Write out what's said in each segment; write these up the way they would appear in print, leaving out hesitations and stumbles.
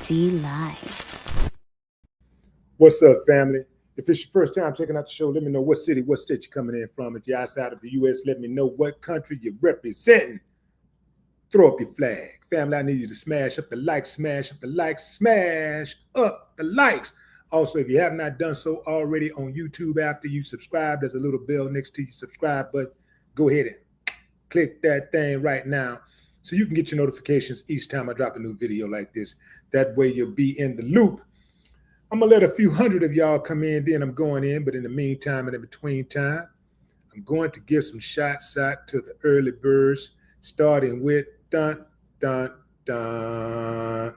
TMZ Live. What's up, family? If it's your first time checking out the show, let me know what city, what state you're coming in from. If you're outside of the U.S., let me know what country you're representing. Throw up your flag. Family, I need you to smash up the likes, smash up the likes, smash up the likes. Also, if you have not done so already on YouTube after you subscribe, there's a little bell next to your subscribe button. Go ahead and click that thing right now so you can get your notifications each time I drop a new video like this. That way you'll be in the loop. I'm going to let a few hundred of y'all come in, then I'm going in. But in the meantime and in between time, I'm going to give some shots out to the early birds, starting with dun, dun, dun.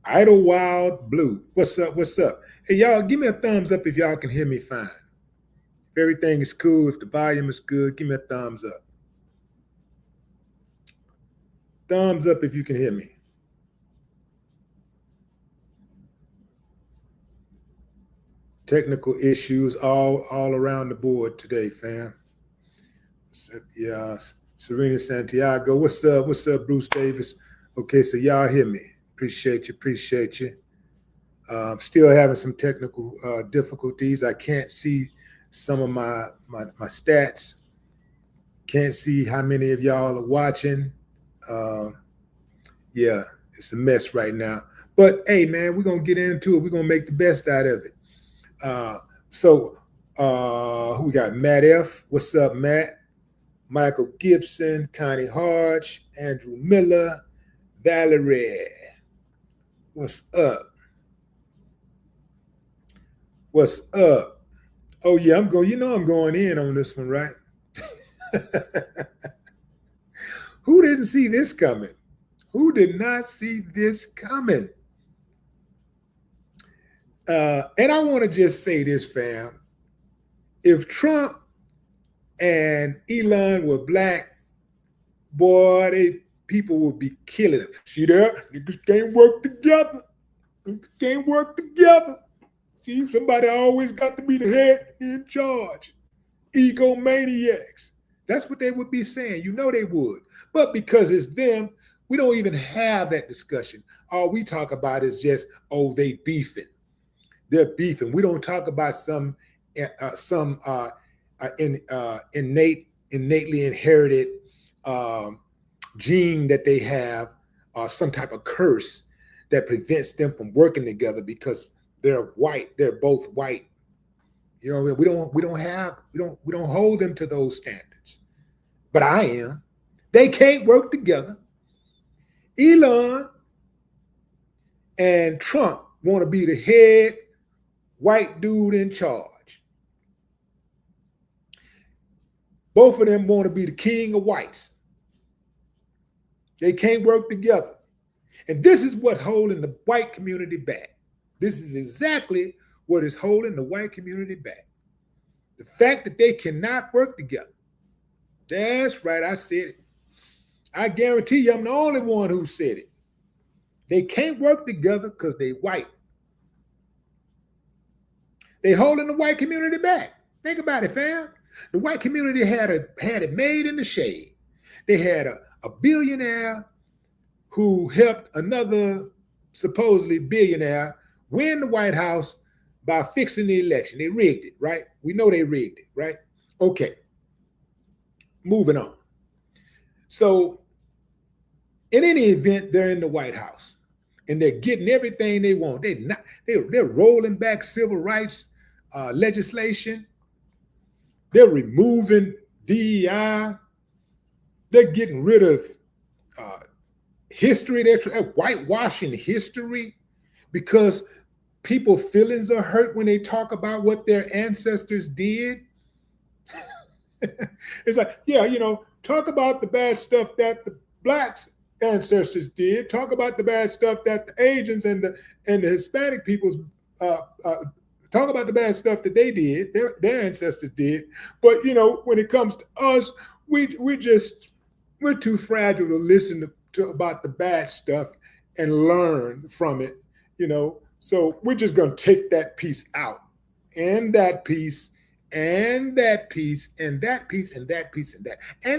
Idlewild Blue. What's up? What's up? Hey, y'all, give me a thumbs up if y'all can hear me fine. If everything is cool, if the volume is good, give me a thumbs up. Thumbs up if you can hear me. Technical issues all around the board today, fam. Yeah, Serena Santiago. What's up? What's up, Bruce Davis? Okay, so y'all hear me. Appreciate you. Still having some technical difficulties. I can't see some of my stats. Can't see how many of y'all are watching. Yeah, it's a mess right now. But hey, man, we're gonna get into it. We're gonna make the best out of it. Who we got? Matt F. What's up, Matt? Michael Gibson, Connie Hodge, Andrew Miller, Valerie. What's up? What's up? Oh yeah, I'm going in on this one, right? Who didn't see this coming? Who did not see this coming? And I want to just say this, fam. If Trump and Elon were black, boy, people would be killing them. See there? Niggas can't work together. Niggas can't work together. See, somebody always got to be the head in charge. Egomaniacs. That's what they would be saying. You know they would. But because it's them, we don't even have that discussion. All we talk about is just, oh, they beefing. They're beefing. We don't talk about some innately inherited gene that they have, some type of curse that prevents them from working together because they're white. They're both white. You know, we don't hold them to those standards. But I am. They can't work together. Elon and Trump want to be the head white dude in charge. Both of them want to be the king of whites. They can't work together. And this is what's holding the white community back. This is exactly what is holding the white community back. The fact that they cannot work together. That's right, I said it. I guarantee you I'm the only one who said it. They can't work together because they white. They holding the white community back. Think about it, fam. The white community had it made in the shade. They had a billionaire who helped another supposedly billionaire win the White House by fixing the election. They rigged it, right? We know they rigged it, right? Okay. Moving on. So in any event, they're in the White House and they're getting everything they want. They're rolling back civil rights legislation. They're removing DEI. They're getting rid of history. They're whitewashing history because people's feelings are hurt when they talk about what their ancestors did. It's like, yeah, talk about the bad stuff that the blacks ancestors did. Talk about the bad stuff that the Asians and the Hispanic peoples talk about the bad stuff that they did, their ancestors did. But when it comes to us, we're too fragile to listen to about the bad stuff and learn from it. So we're just gonna take that piece out, and that piece, and that piece, and that piece, and that piece, and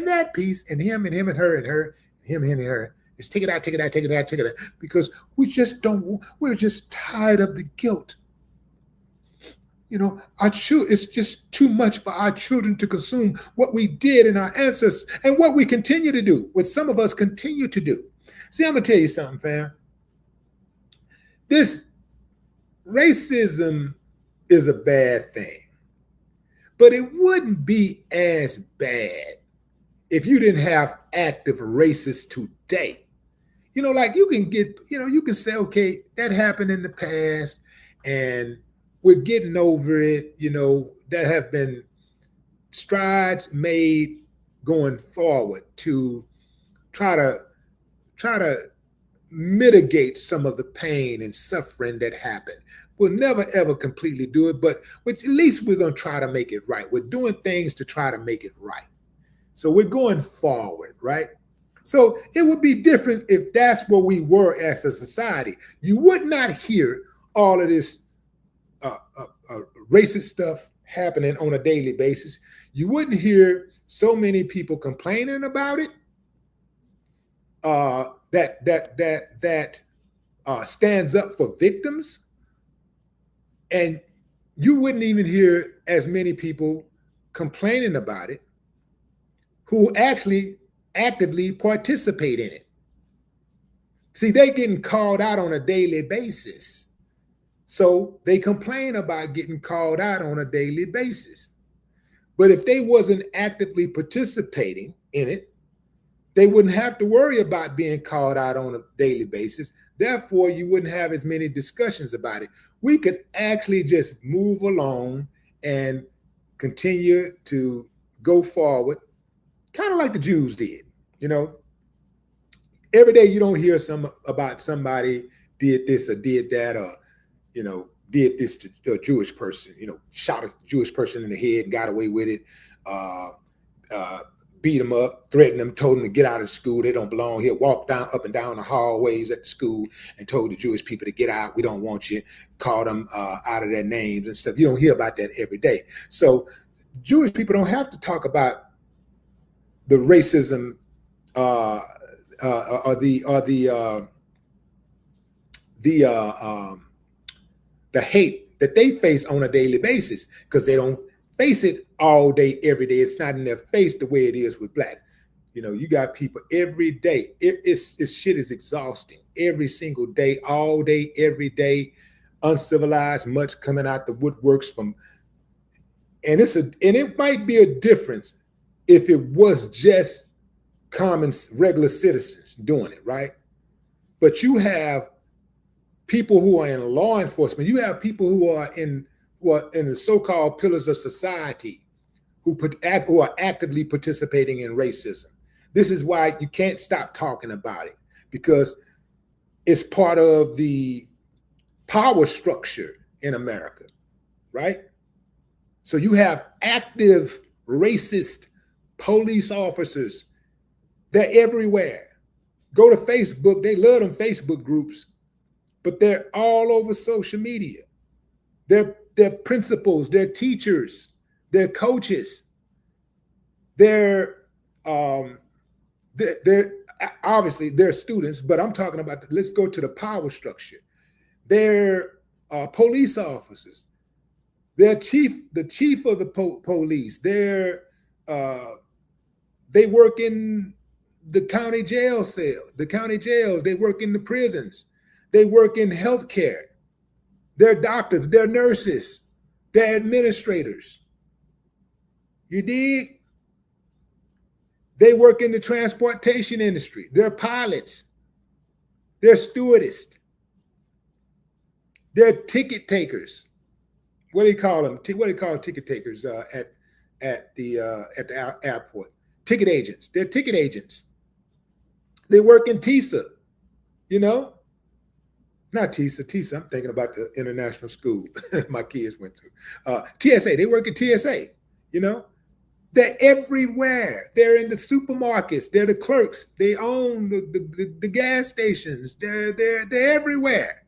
that piece, and him and her and her, him and her, It's take it out, take it out, take it out, take it out. Because we're just tired of the guilt. It's just too much for our children to consume what we did and our ancestors and what we continue to do, what some of us continue to do. See, I'm going to tell you something, fam. This racism is a bad thing, but it wouldn't be as bad if you didn't have active racists today. Like you can say, okay, that happened in the past and we're getting over it. There have been strides made going forward to try to mitigate some of the pain and suffering that happened. We'll never, ever completely do it, but at least we're going to try to make it right. We're doing things to try to make it right. So we're going forward, right? So it would be different if that's where we were as a society. You would not hear all of this racist stuff happening on a daily basis. You wouldn't hear so many people complaining about it. That stands up for victims, and you wouldn't even hear as many people complaining about it who actually actively participate in it. See, they're getting called out on a daily basis. So they complain about getting called out on a daily basis. But if they wasn't actively participating in it, they wouldn't have to worry about being called out on a daily basis. Therefore, you wouldn't have as many discussions about it. We could actually just move along and continue to go forward, kind of like the Jews did. Every day you don't hear about somebody did this or did that, or did this to a Jewish person, shot a Jewish person in the head and got away with it, beat them up, threatened them, told them to get out of school. They don't belong here. Walked up and down the hallways at the school and told the Jewish people to get out. We don't want you. Called them out of their names and stuff. You don't hear about that every day. So Jewish people don't have to talk about the racism or the hate that they face on a daily basis, because they don't face it all day, every day. It's not in their face the way it is with black. You got people every day. This shit is exhausting. Every single day, all day, every day, uncivilized, much coming out the woodworks from. And it might be a difference if it was just common, regular citizens doing it, right? But you have people who are in law enforcement. You have people who are in the so-called pillars of society who are actively participating in racism. This is why you can't stop talking about it, because it's part of the power structure in America, right? So you have active racist police officers. They're everywhere. Go to Facebook. They love them Facebook groups, but they're all over social media. They're principals, they're teachers, they're coaches. They're obviously they're students, but I'm talking about, let's go to the power structure. They're police officers. They're the chief of the police. They work in the county jail cell, the county jails. They work in the prisons. They work in healthcare. They're doctors. They're nurses. They're administrators. You dig? They work in the transportation industry. They're pilots. They're stewardess. They're ticket takers. What do you call them? What do you call ticket takers at the airport? Ticket agents. They're ticket agents. They work in TISA, Not TISA. I'm thinking about the international school my kids went to. TSA. They work at TSA, They're everywhere. They're in the supermarkets. They're the clerks. They own the gas stations. They're everywhere.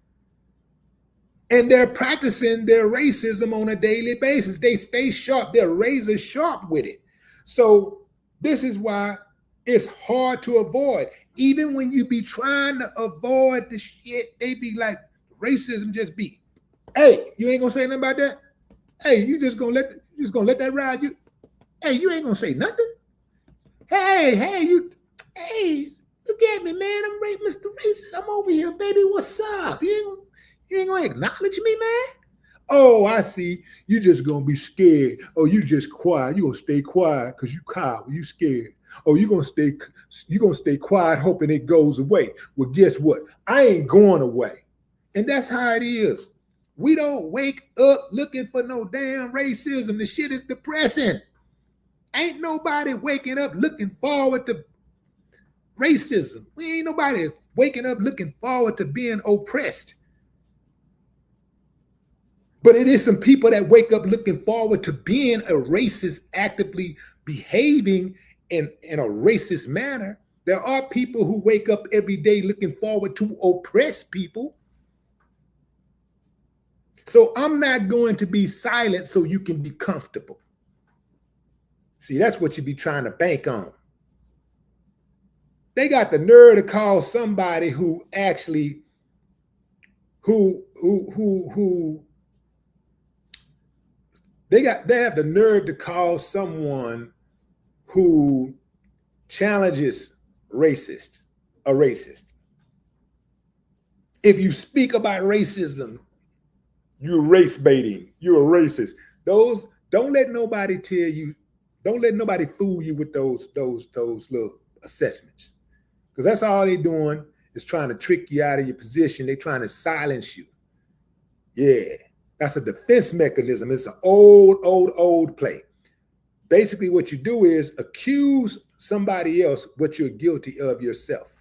And they're practicing their racism on a daily basis. They stay sharp. They're razor sharp with it. So this is why it's hard to avoid. Even when you be trying to avoid the shit, they be like, racism just be, hey, you ain't gonna say nothing about that? Hey, you just gonna let that ride you? Hey, you ain't gonna say nothing? Hey, look at me, man. I'm Mr. Racist. I'm over here, baby. What's up? You ain't gonna acknowledge me, man? Oh, I see. You just gonna be scared. Oh, you just quiet. You gonna stay quiet because you coward. You scared. Oh, you gonna stay quiet, hoping it goes away. Well, guess what? I ain't going away. And that's how it is. We don't wake up looking for no damn racism. The shit is depressing. Ain't nobody waking up looking forward to racism. We ain't nobody waking up looking forward to being oppressed. But it is some people that wake up looking forward to being a racist, actively behaving in a racist manner. There are people who wake up every day looking forward to oppress people. So I'm not going to be silent so you can be comfortable. See, that's what you be trying to bank on. They got the nerve to call somebody who actually, they have the nerve to call someone who challenges a racist. If you speak about racism, you're race baiting, you're a racist. Those, don't let nobody tell you, don't let nobody fool you with those little assessments. Because that's all they're doing is trying to trick you out of your position. They're trying to silence you. Yeah, that's a defense mechanism. It's an old play. Basically, what you do is accuse somebody else what you're guilty of yourself.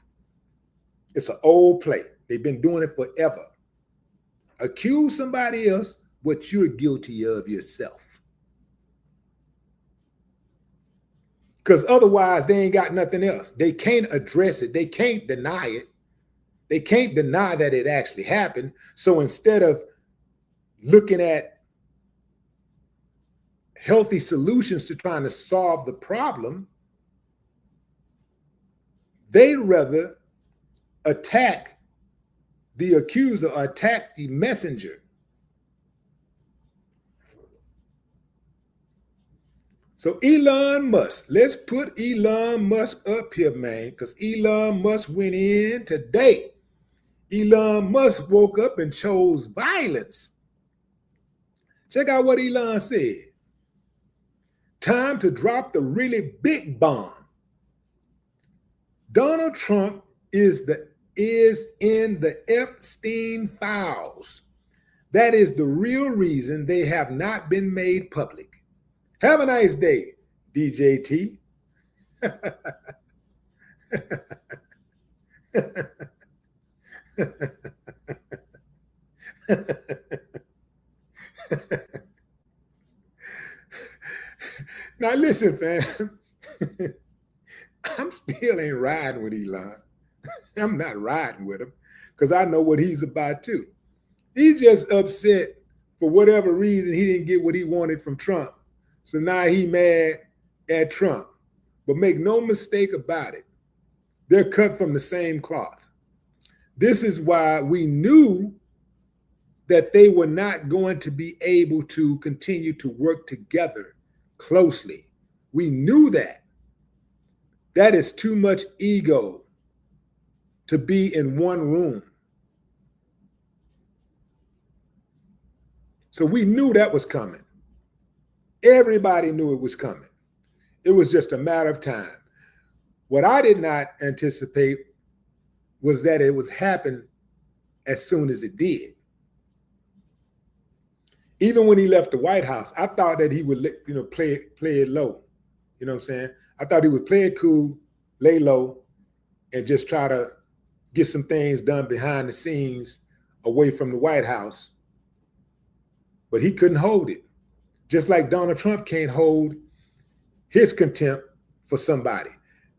It's an old play. They've been doing it forever. Accuse somebody else what you're guilty of yourself. Because otherwise, they ain't got nothing else. They can't address it. They can't deny it. They can't deny that it actually happened. So instead of looking at healthy solutions to trying to solve the problem, they'd rather attack the accuser or attack the messenger. So Elon Musk, let's put Elon Musk up here, man, because Elon Musk went in today. Elon Musk woke up and chose violence. Check out what Elon said. Time to drop the really big bomb. Donald Trump is in the Epstein files. That is the real reason they have not been made public. Have a nice day, DJT. Now listen, fam. I'm still ain't riding with Elon. I'm not riding with him because I know what he's about too. He's just upset for whatever reason he didn't get what he wanted from Trump. So now he mad at Trump. But make no mistake about it. They're cut from the same cloth. This is why we knew that they were not going to be able to continue to work together closely. We knew that. That is too much ego to be in one room. So we knew that was coming. Everybody knew it was coming. It was just a matter of time. What I did not anticipate was that it would happen as soon as it did. Even when he left the White House, I thought that he would, play it low. You know what I'm saying? I thought he would play it cool, lay low, and just try to get some things done behind the scenes away from the White House. But he couldn't hold it. Just like Donald Trump can't hold his contempt for somebody.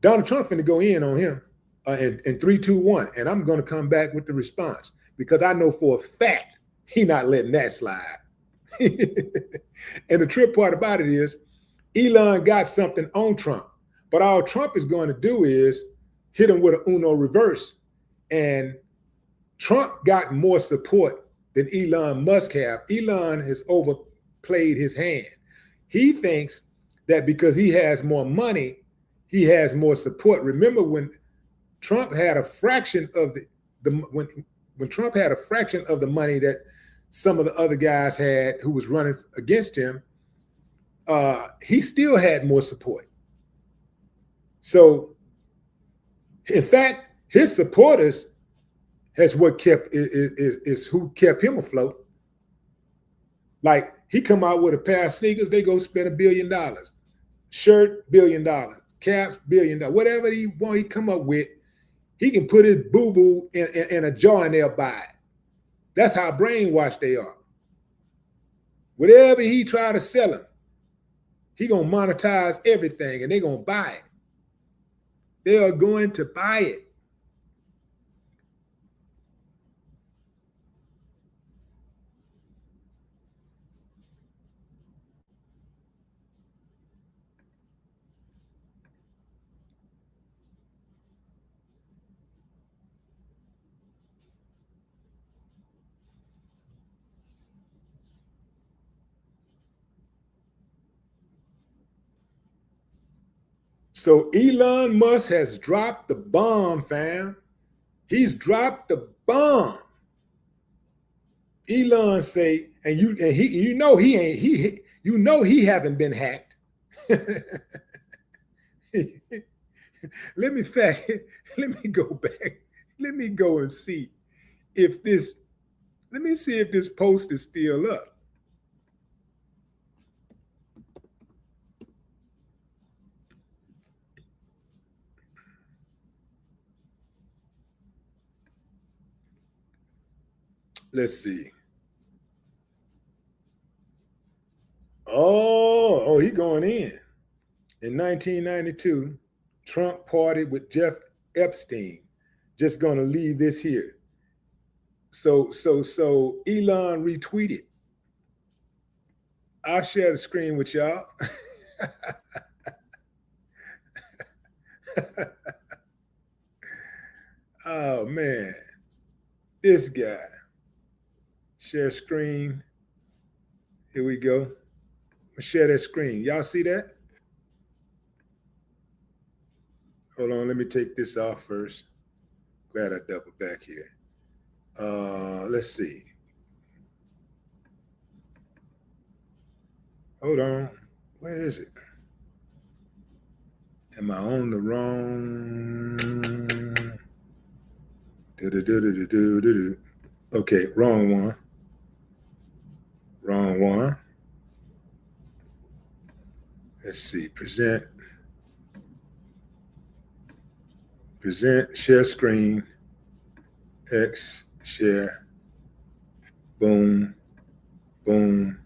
Donald Trump finna go in on him in 3, 2, 1, and I'm gonna come back with the response because I know for a fact he not letting that slide. And the trip part about it is Elon got something on Trump, but all Trump is going to do is hit him with an Uno reverse. And Trump got more support than Elon Musk have. Elon has overplayed his hand. He thinks that because he has more money, he has more support. Remember when Trump had a fraction of when Trump had a fraction of the money that some of the other guys had who was running against him, he still had more support. So, in fact, his supporters is who kept him afloat. Like he come out with a pair of sneakers, they go spend $1 billion. Shirt, $1 billion. Caps, $1 billion. Whatever he want, he come up with, he can put his boo-boo in a jar and they'll buy it. That's how brainwashed they are. Whatever he try to sell them, he gonna monetize everything and they gonna buy it. They are going to buy it. So Elon Musk has dropped the bomb, fam. He's dropped the bomb. Elon say, he haven't been hacked. Let me go back. Let me go and see if this post is still up. Let's see. Oh, he going in. In 1992, Trump partied with Jeff Epstein. Just gonna leave this here. So Elon retweeted. I'll share the screen with y'all. Oh man, this guy. Share screen. Here we go. Share that screen. Y'all see that? Hold on, let me take this off first. Glad I doubled back here. Let's see. Hold on. Where is it? Am I on the wrong? Okay, wrong one. Wrong one. Let's see. Present, share screen, X, share, boom, boom.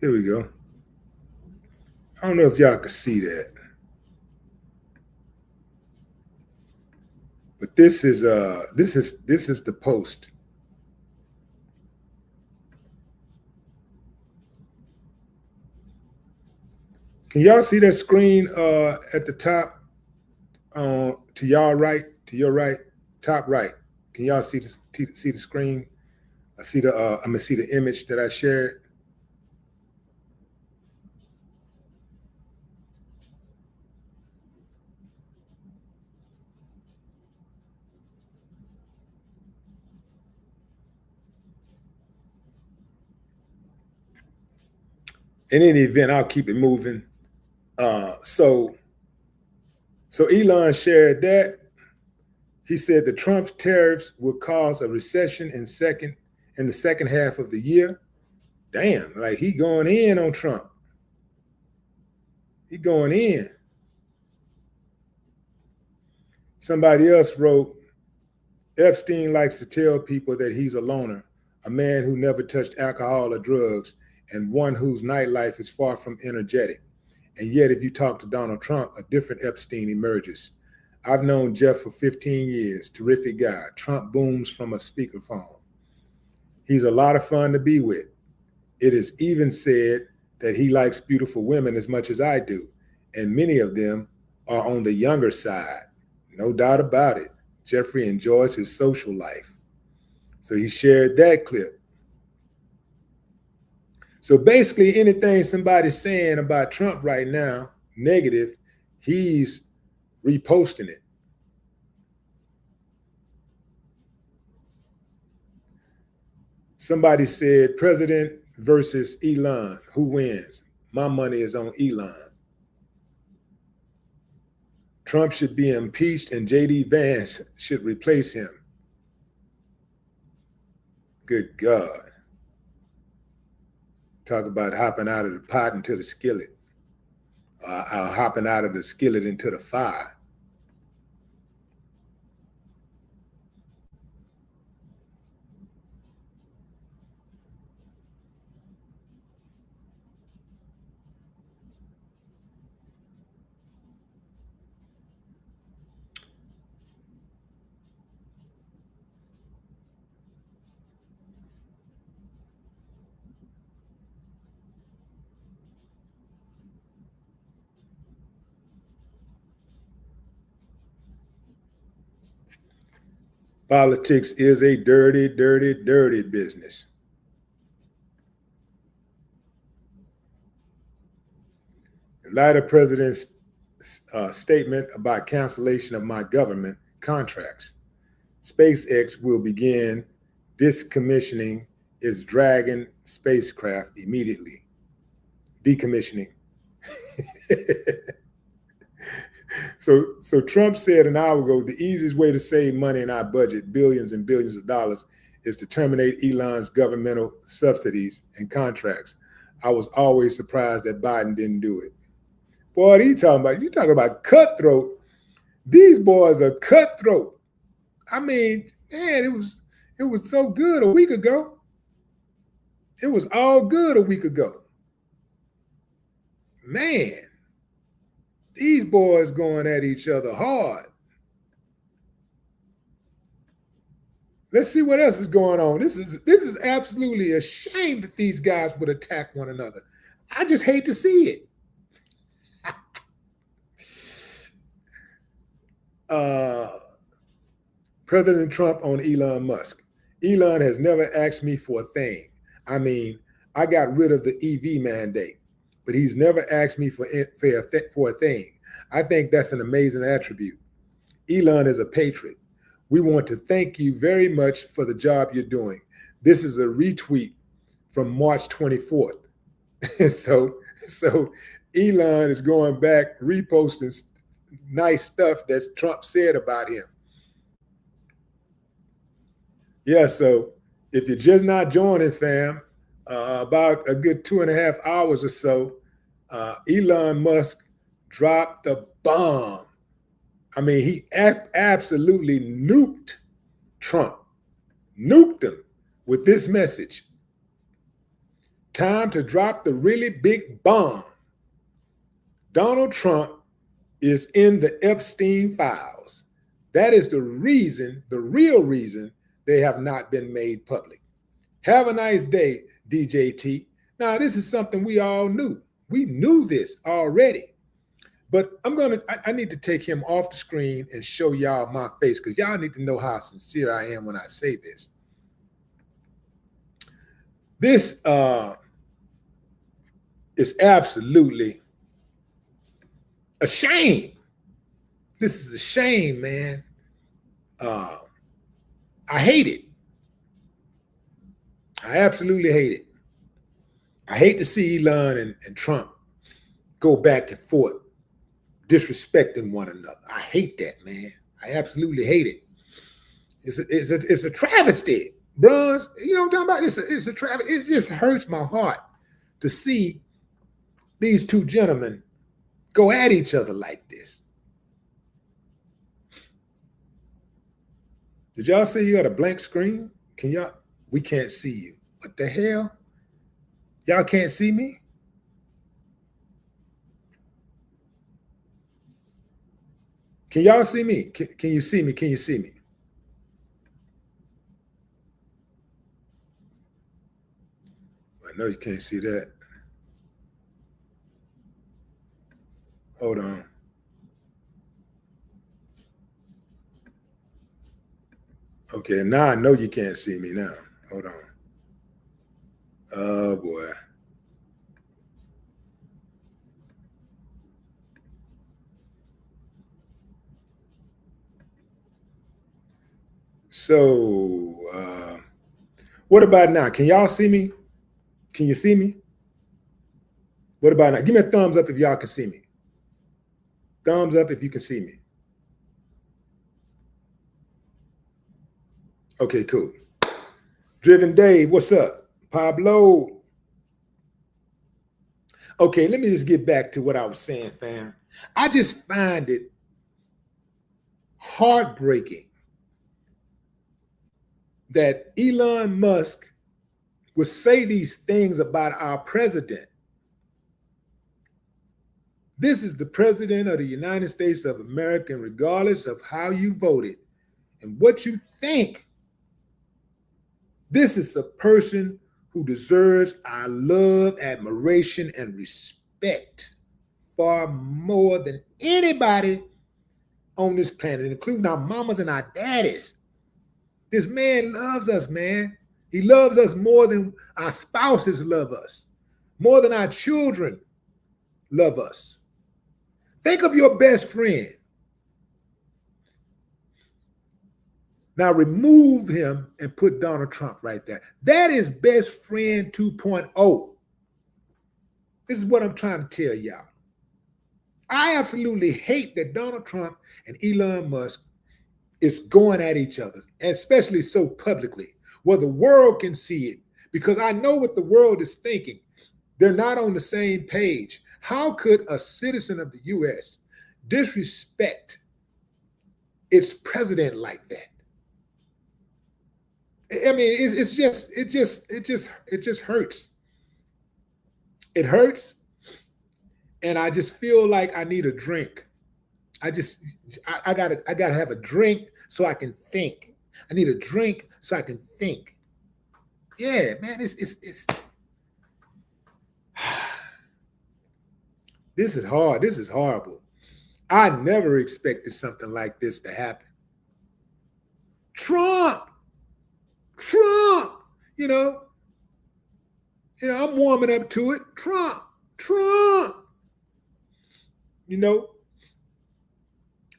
Here we go. I don't know if y'all can see that. But this is the post. Can y'all see that screen at the top? To your right, top right. Can y'all see the screen? I see the image that I shared. In any event, I'll keep it moving. So Elon shared that. He said the Trump's tariffs will cause a recession in the second half of the year. Damn, like he going in on Trump. He going in. Somebody else wrote, Epstein likes to tell people that he's a loner, a man who never touched alcohol or drugs, and one whose nightlife is far from energetic. And yet, if you talk to Donald Trump, a different Epstein emerges. I've known Jeff for 15 years, terrific guy. Trump booms from a speakerphone. He's a lot of fun to be with. It is even said that he likes beautiful women as much as I do, and many of them are on the younger side. No doubt about it. Jeffrey enjoys his social life. So he shared that clip. So basically, anything somebody's saying about Trump right now, negative, he's reposting it. Somebody said, President versus Elon, who wins? My money is on Elon. Trump should be impeached and J.D. Vance should replace him. Good God. Talk about hopping out of the pot into the skillet. Hopping out of the skillet into the fire. Politics is a dirty, dirty, dirty business. In light of President's statement about cancellation of my government contracts, SpaceX will begin decommissioning its Dragon spacecraft immediately. Decommissioning. So Trump said an hour ago, the easiest way to save money in our budget, billions and billions of dollars, is to terminate Elon's governmental subsidies and contracts. I was always surprised that Biden didn't do it. Boy, what are you talking about? You talking about cutthroat. These boys are cutthroat. I mean, man, it was so good a week ago. It was all good a week ago. Man, these boys going at each other hard. Let's see what else is going on. This is absolutely a shame that these guys would attack one another. I just hate to see it. President Trump on Elon Musk. Elon has never asked me for a thing. I mean, I got rid of the EV mandate, but he's never asked me for a thing. I think that's an amazing attribute. Elon is a patriot. We want to thank you very much for the job you're doing. This is a retweet from March 24th. so Elon is going back, reposting nice stuff that Trump said about him. Yeah, so if you're just not joining, fam, about a good 2.5 hours or so, Elon Musk dropped the bomb. I mean, he absolutely nuked Trump, nuked him with this message. Time to drop the really big bomb. Donald Trump is in the Epstein files. That is the reason, the real reason they have not been made public. Have a nice day, DJT. Now, this is something we all knew. We knew this already. But I need to take him off the screen and show y'all my face, because y'all need to know how sincere I am when I say this. This is absolutely a shame. This is a shame, man. I hate it. I absolutely hate it. I hate to see Elon and Trump go back and forth, disrespecting one another. I hate that, man. I absolutely hate it. It's a travesty, bros. You know what I'm talking about? It's a travesty. It just hurts my heart to see these two gentlemen go at each other like this. Did y'all see you got a blank screen? Can y'all? We can't see you. What the hell? Y'all can't see me? Can y'all see me? Can you see me? Can you see me? I know you can't see that. Hold on. Okay, now I know you can't see me now. Hold on. Oh boy. So, what about now? Can y'all see me? Can you see me? What about now? Give me a thumbs up if y'all can see me. Thumbs up if you can see me. Okay, cool. Driven Dave, what's up? Pablo. Okay, let me just get back to what I was saying, fam. I just find it heartbreaking that Elon Musk would say these things about our president. This is the president of the United States of America, and regardless of how you voted and what you think, this is a person who deserves our love, admiration, and respect far more than anybody on this planet, including our mamas and our daddies. This man loves us, man. He loves us more than our spouses love us, more than our children love us. Think of your best friend. Now remove him and put Donald Trump right there. That is best friend 2.0. This is what I'm trying to tell y'all. I absolutely hate that Donald Trump and Elon Musk is going at each other, and especially so publicly, where the world can see it, because I know what the world is thinking. They're not on the same page. How could a citizen of the U.S. disrespect its president like that? I mean, it just hurts. It hurts, and I just feel like I need a drink. I gotta have a drink so I can think. I need a drink so I can think. Yeah, man, it's this is hard. This is horrible. I never expected something like this to happen. Trump, you know, I'm warming up to it. Trump, you know.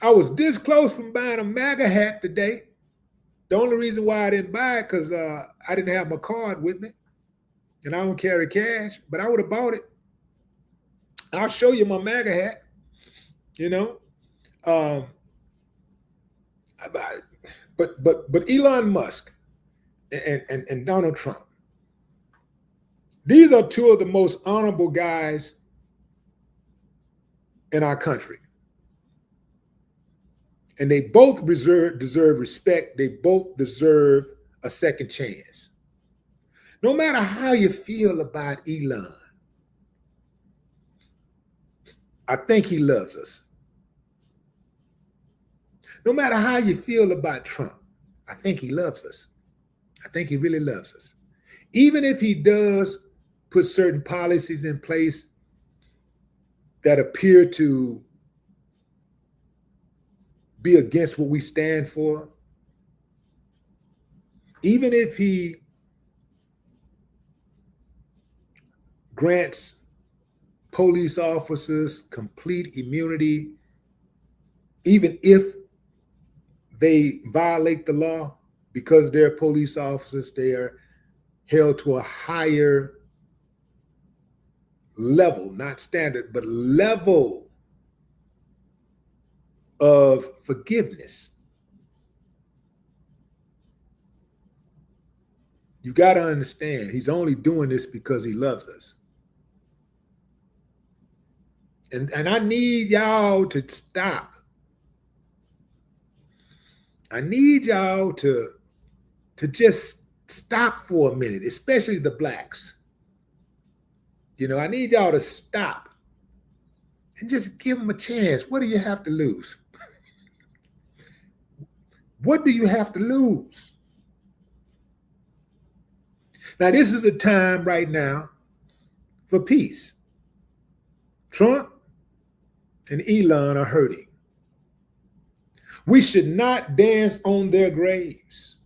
I was this close from buying a MAGA hat today. The only reason why I didn't buy it because I didn't have my card with me, and I don't carry cash. But I would have bought it. I'll show you my MAGA hat. You know, but Elon Musk and Donald Trump. These are two of the most honorable guys in our country. And they both deserve respect. They both deserve a second chance. No matter how you feel about Elon, I think he loves us. No matter how you feel about Trump, I think he loves us. I think he really loves us. Even if he does put certain policies in place that appear to be against what we stand for, even if he grants police officers complete immunity, even if they violate the law, because they're police officers, they are held to a higher level, not standard, but level of forgiveness. You got to understand, he's only doing this because he loves us. And I need y'all to stop. I need y'all to just stop for a minute, especially the blacks. I need y'all to stop and just give them a chance. What do you have to lose? What do you have to lose? Now, this is a time right now for peace. Trump and Elon are hurting. We should not dance on their graves.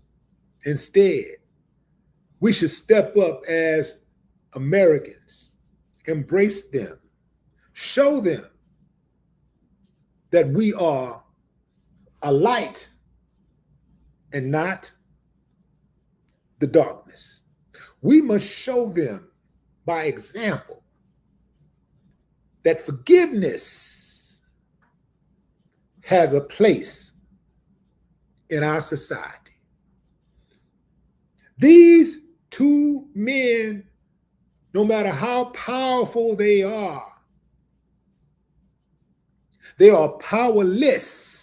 Instead, we should step up as Americans, embrace them, show them that we are a light and not the darkness. We must show them by example that forgiveness has a place in our society. These two men, no matter how powerful they are powerless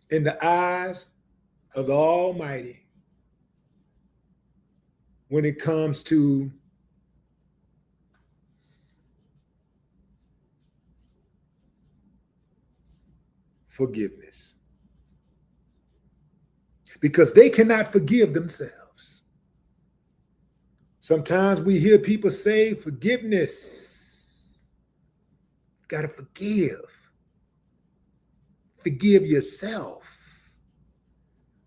in the eyes of the Almighty when it comes to forgiveness. Because they cannot forgive themselves. Sometimes we hear people say forgiveness. You got to forgive. Forgive yourself.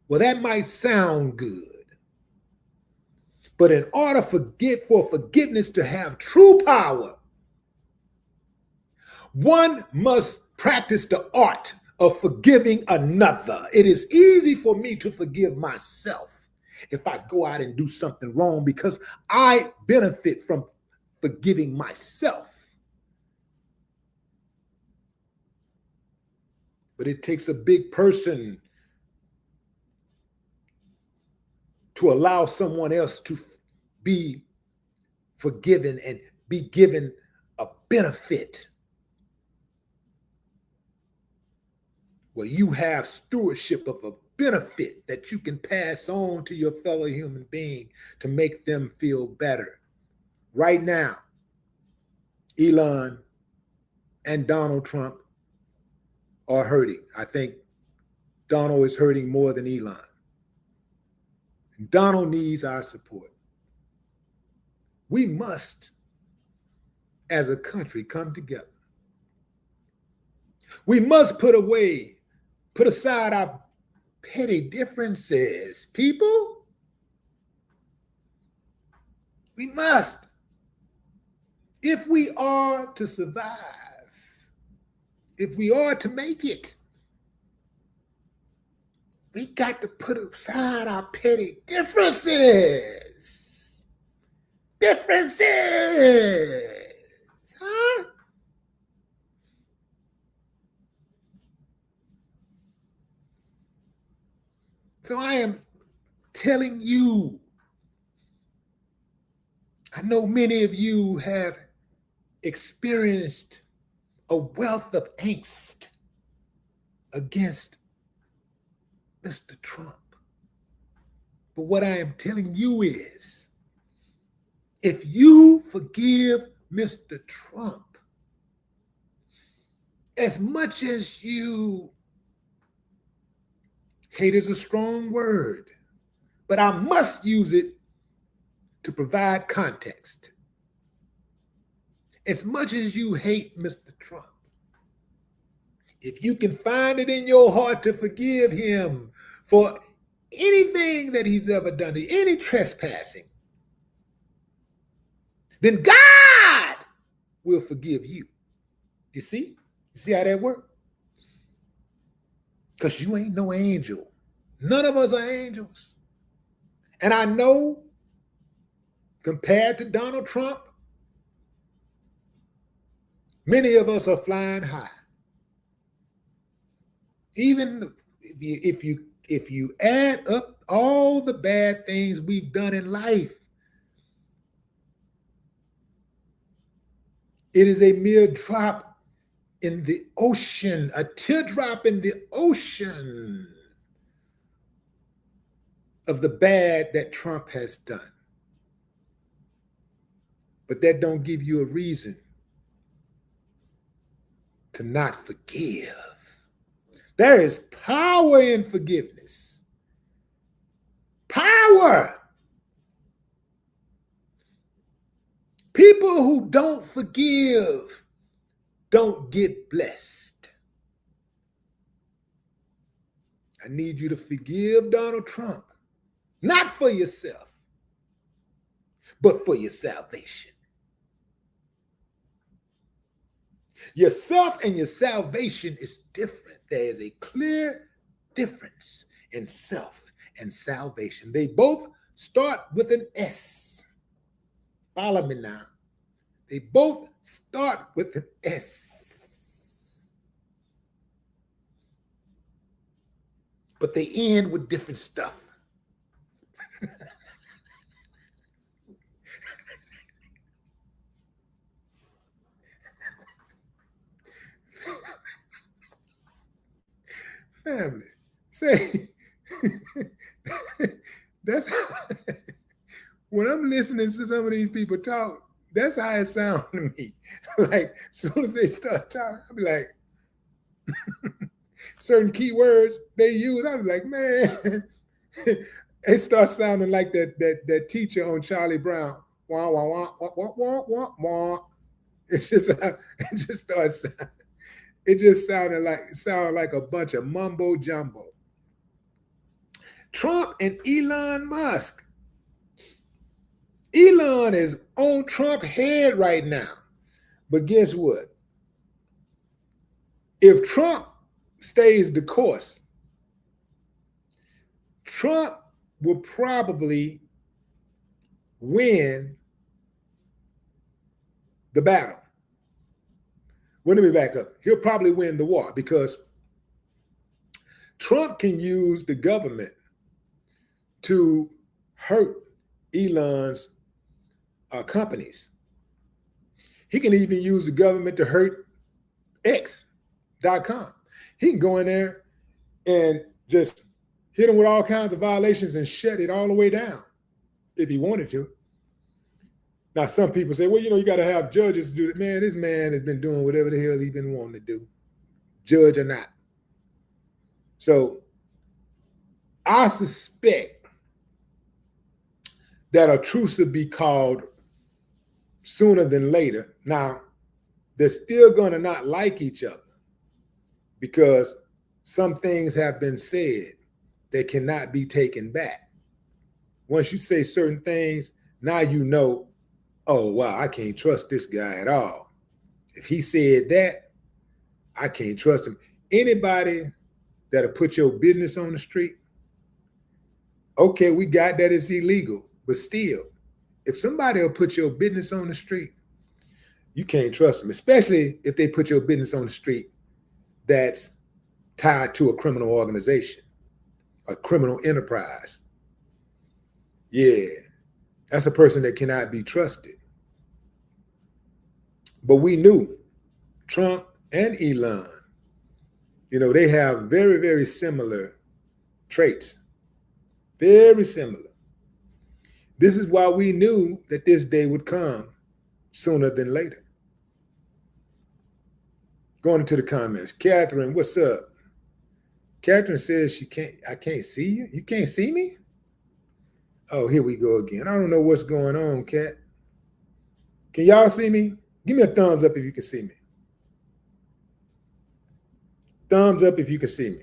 Well, that might sound good. But in order for forgiveness to have true power, one must practice the art of forgiving another. It is easy for me to forgive myself if I go out and do something wrong because I benefit from forgiving myself. But it takes a big person to allow someone else to be forgiven and be given a benefit where you have stewardship of a benefit that you can pass on to your fellow human being to make them feel better. Right now, Elon and Donald Trump are hurting. I think Donald is hurting more than Elon. Donald needs our support. We must, as a country, come together. We must put aside our petty differences, people. We must. If we are to survive, if we are to make it, we got to put aside our petty differences. Huh? So I am telling you, I know many of you have experienced a wealth of angst against Mr. Trump. But what I am telling you is, if you forgive Mr. Trump, as much as you hate is a strong word, but I must use it to provide context. As much as you hate Mr. Trump, if you can find it in your heart to forgive him for anything that he's ever done, any trespassing, then God will forgive you. You see? You see how that works? Because you ain't no angel. None of us are angels. And I know, compared to Donald Trump, many of us are flying high. Even if you add up all the bad things we've done in life, it is a mere drop in the ocean, a teardrop in the ocean of the bad that Trump has done. But that don't give you a reason to not forgive. There is power in forgiveness. Power. People who don't forgive don't get blessed. I need you to forgive Donald Trump, not for yourself, but for your salvation. Yourself and your salvation is different. There is a clear difference in self and salvation. They both start with an S. Follow me now. They both start with an S. But they end with different stuff. Family, say, that's when I'm listening to some of these people talk, that's how it sounds to me. Like, as soon as they start talking, I'll be like, certain key words they use, I'll be like, man, it starts sounding like that teacher on Charlie Brown. Wah, wah, wah, wah, wah, wah, wah, wah. It just starts, it just sounded like a bunch of mumbo jumbo. Trump and Elon Musk. Elon is on Trump's head right now. But guess what? If Trump stays the course, Trump will probably win the battle. Well, let me back up. He'll probably win the war because Trump can use the government to hurt Elon's companies. He can even use the government to hurt X.com. He can go in there and just hit him with all kinds of violations and shut it all the way down if he wanted to. Now, some people say, well, you got to have judges to do it. Man, this man has been doing whatever the hell he's been wanting to do, judge or not. So I suspect that a truce will be called sooner than later. Now, they're still going to not like each other because some things have been said that cannot be taken back. Once you say certain things, now you know, oh, wow, I can't trust this guy at all. If he said that, I can't trust him. Anybody that'll put your business on the street, okay, we got that it's illegal, but still, if somebody will put your business on the street, you can't trust them, especially if they put your business on the street that's tied to a criminal organization, a criminal enterprise. Yeah, that's a person that cannot be trusted. But we knew Trump and Elon, they have very, very similar traits. Very similar. This is why we knew that this day would come sooner than later. Going into the comments. Catherine, what's up? Catherine says I can't see you. You can't see me? Oh, here we go again. I don't know what's going on, Cat. Can y'all see me? Give me a thumbs up if you can see me. Thumbs up if you can see me.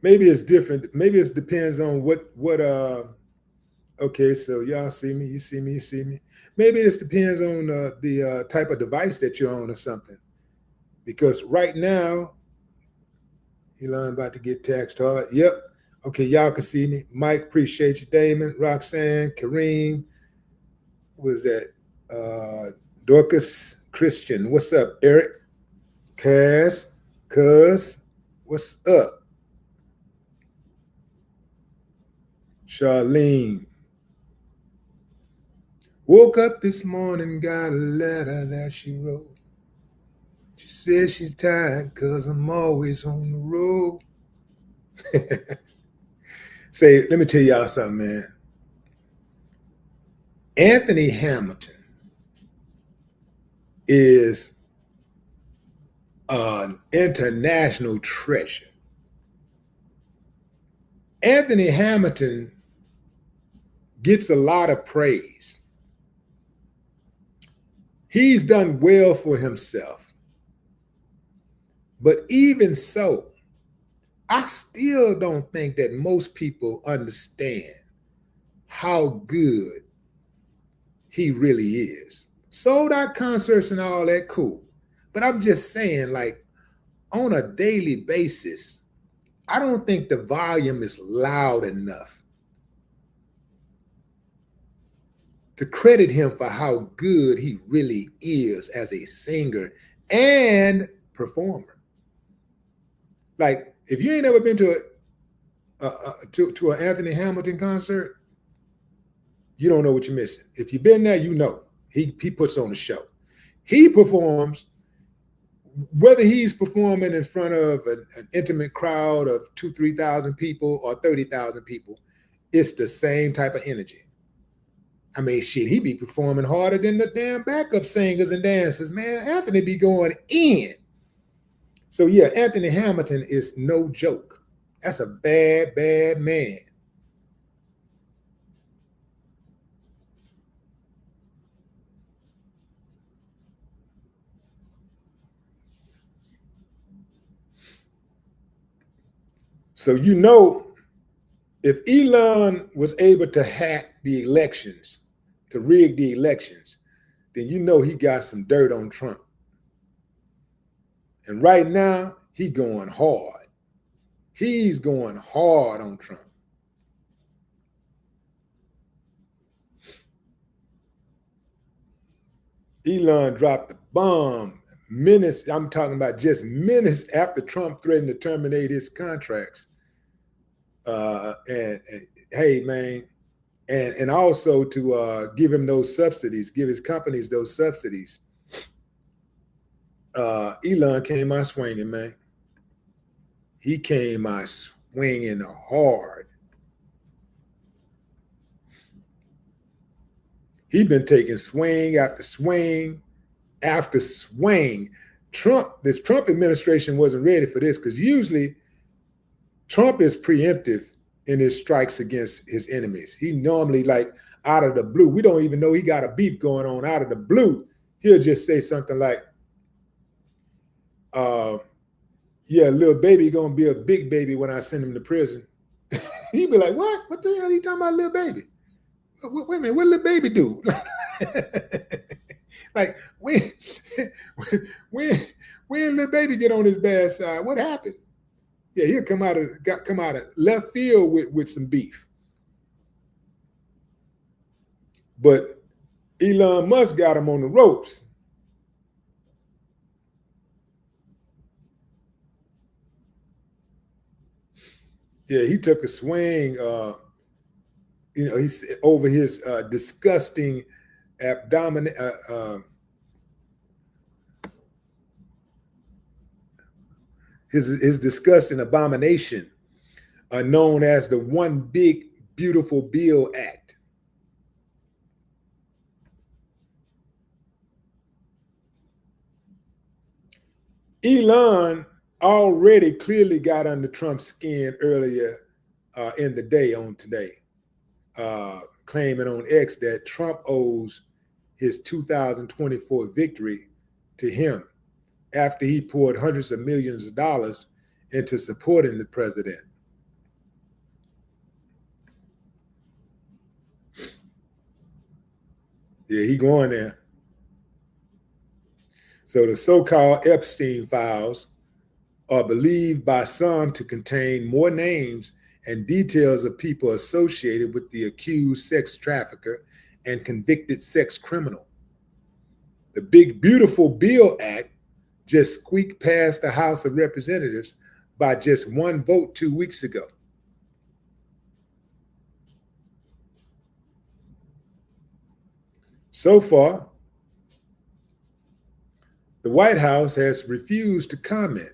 Maybe it's different. Maybe it depends on what okay, so y'all see me, you see me, you see me. Maybe this depends on the type of device that you're on or something. Because right now, Elon about to get taxed hard. Yep. Okay, y'all can see me. Mike, appreciate you. Damon, Roxanne, Kareem. What was that? Dorcas Christian. What's up, Eric? Cass, Cuz. What's up? Charlene. Woke up this morning, got a letter that she wrote. She says she's tired because I'm always on the road. Say, let me tell y'all something, man. Anthony Hamilton is an international treasure. Anthony Hamilton gets a lot of praise. He's done well for himself. But even so, I still don't think that most people understand how good he really is. Sold out concerts and all that, cool. But I'm just saying, like, on a daily basis, I don't think the volume is loud enough to credit him for how good he really is as a singer and performer. Like, if you ain't ever been to an Anthony Hamilton concert, you don't know what you're missing. If you've been there, you know. He puts on a show. He performs, whether he's performing in front of an intimate crowd of 2,000, 3,000 people or 30,000 people, it's the same type of energy. I mean, shit, he be performing harder than the damn backup singers and dancers, man. Anthony be going in. So yeah, Anthony Hamilton is no joke. That's a bad, bad man. So you know, if Elon was able to hack the elections, to rig the elections, then you know he got some dirt on Trump. And right now, he's going hard. He's going hard on Trump. Elon dropped the bomb minutes, I'm talking about just minutes after Trump threatened to terminate his contracts. And hey, man, and also to give him those subsidies, give his companies those subsidies. Elon came out swinging, man. He came out swinging hard. He's been taking swing after swing after swing. This Trump administration wasn't ready for this because usually Trump is preemptive in his strikes against his enemies. He normally, like, out of the blue, we don't even know he got a beef going on. Out of the blue, he'll just say something like, yeah, little baby gonna be a big baby when I send him to prison. He'd be like, what? What the hell are you talking about, little baby? Wait a minute, what little baby do? Like, when little baby get on his bad side? What happened? Yeah, he'll come out of left field with some beef. But Elon Musk got him on the ropes. Yeah, he took a swing. He's over his disgusting abdomen. His disgusting abomination, known as the One Big Beautiful Bill Act. Elon already clearly got under Trump's skin earlier in the day on today, claiming on X that Trump owes his 2024 victory to him after he poured hundreds of millions of dollars into supporting the president. Yeah, he going there. So the so-called Epstein files are believed by some to contain more names and details of people associated with the accused sex trafficker and convicted sex criminal. The Big Beautiful Bill Act just squeaked past the House of Representatives by just one vote 2 weeks ago. So far, The White House has refused to comment.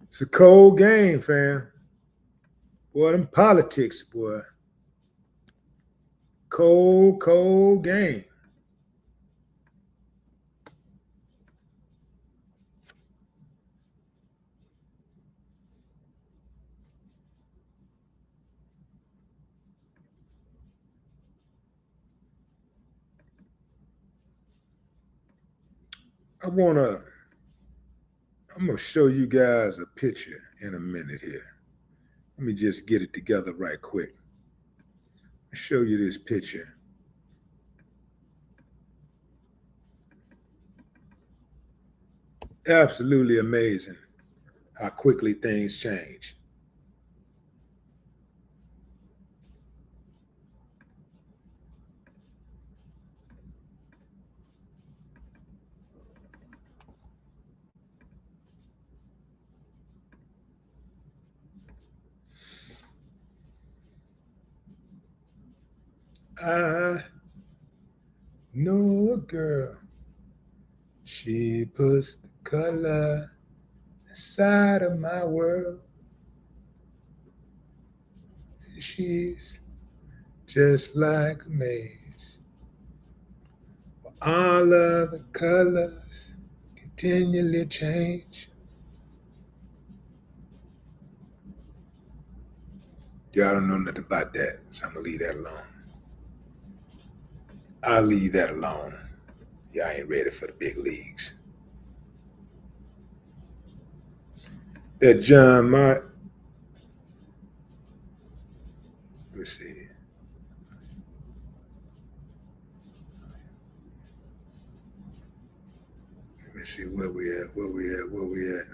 It's a cold game, fam. Boy, them politics, boy. Cold, cold game. I'm gonna show you guys a picture in a minute here. Let me just get it together right quick. I'll show you this picture. Absolutely amazing how quickly things change. I know a girl. She puts the color inside of my world. She's just like a maze. All of the colors continually change. Y'all don't know nothing about that, so I'm gonna leave that alone. I'll leave that alone. Y'all ain't ready for the big leagues. That John Mott. Let me see. Let me see where we at.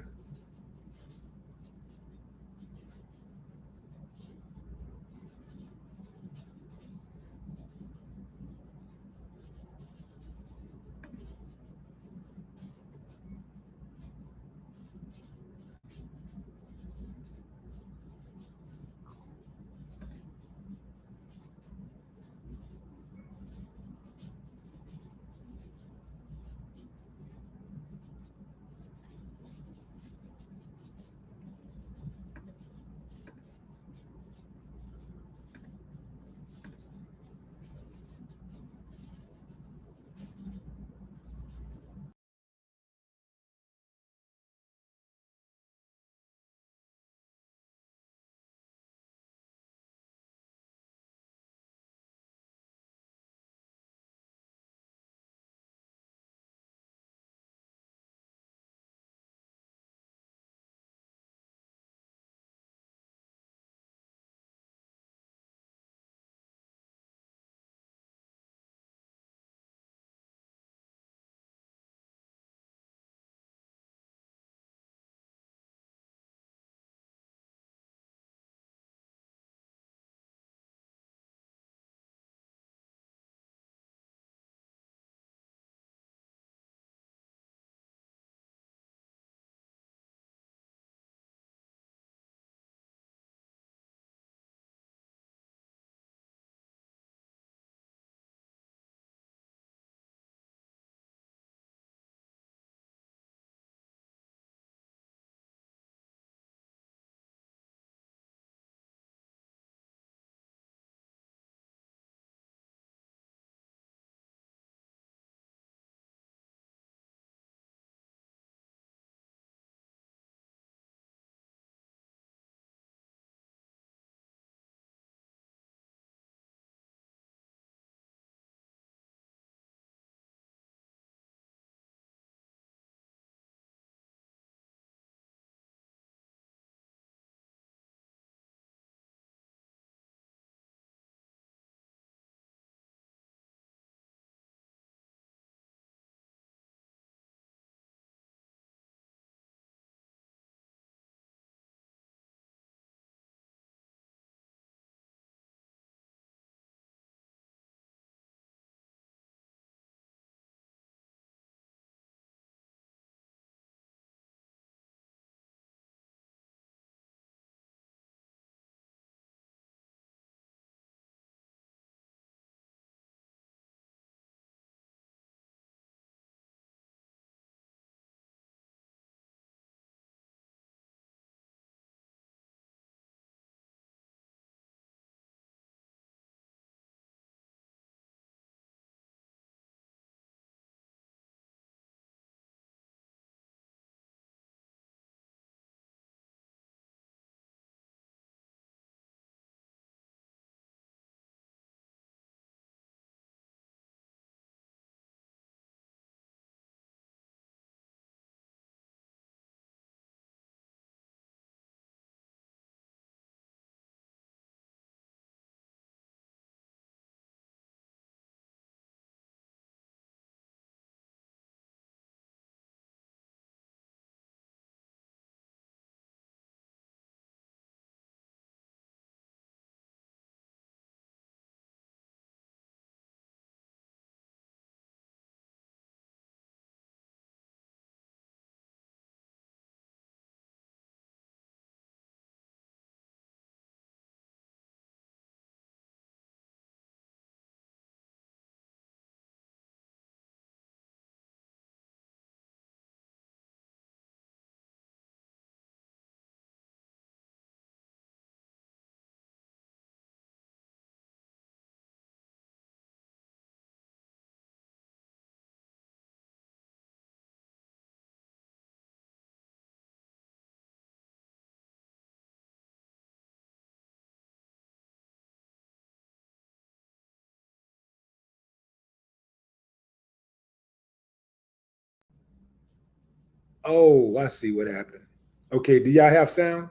Oh, I see what happened. Okay, do y'all have sound?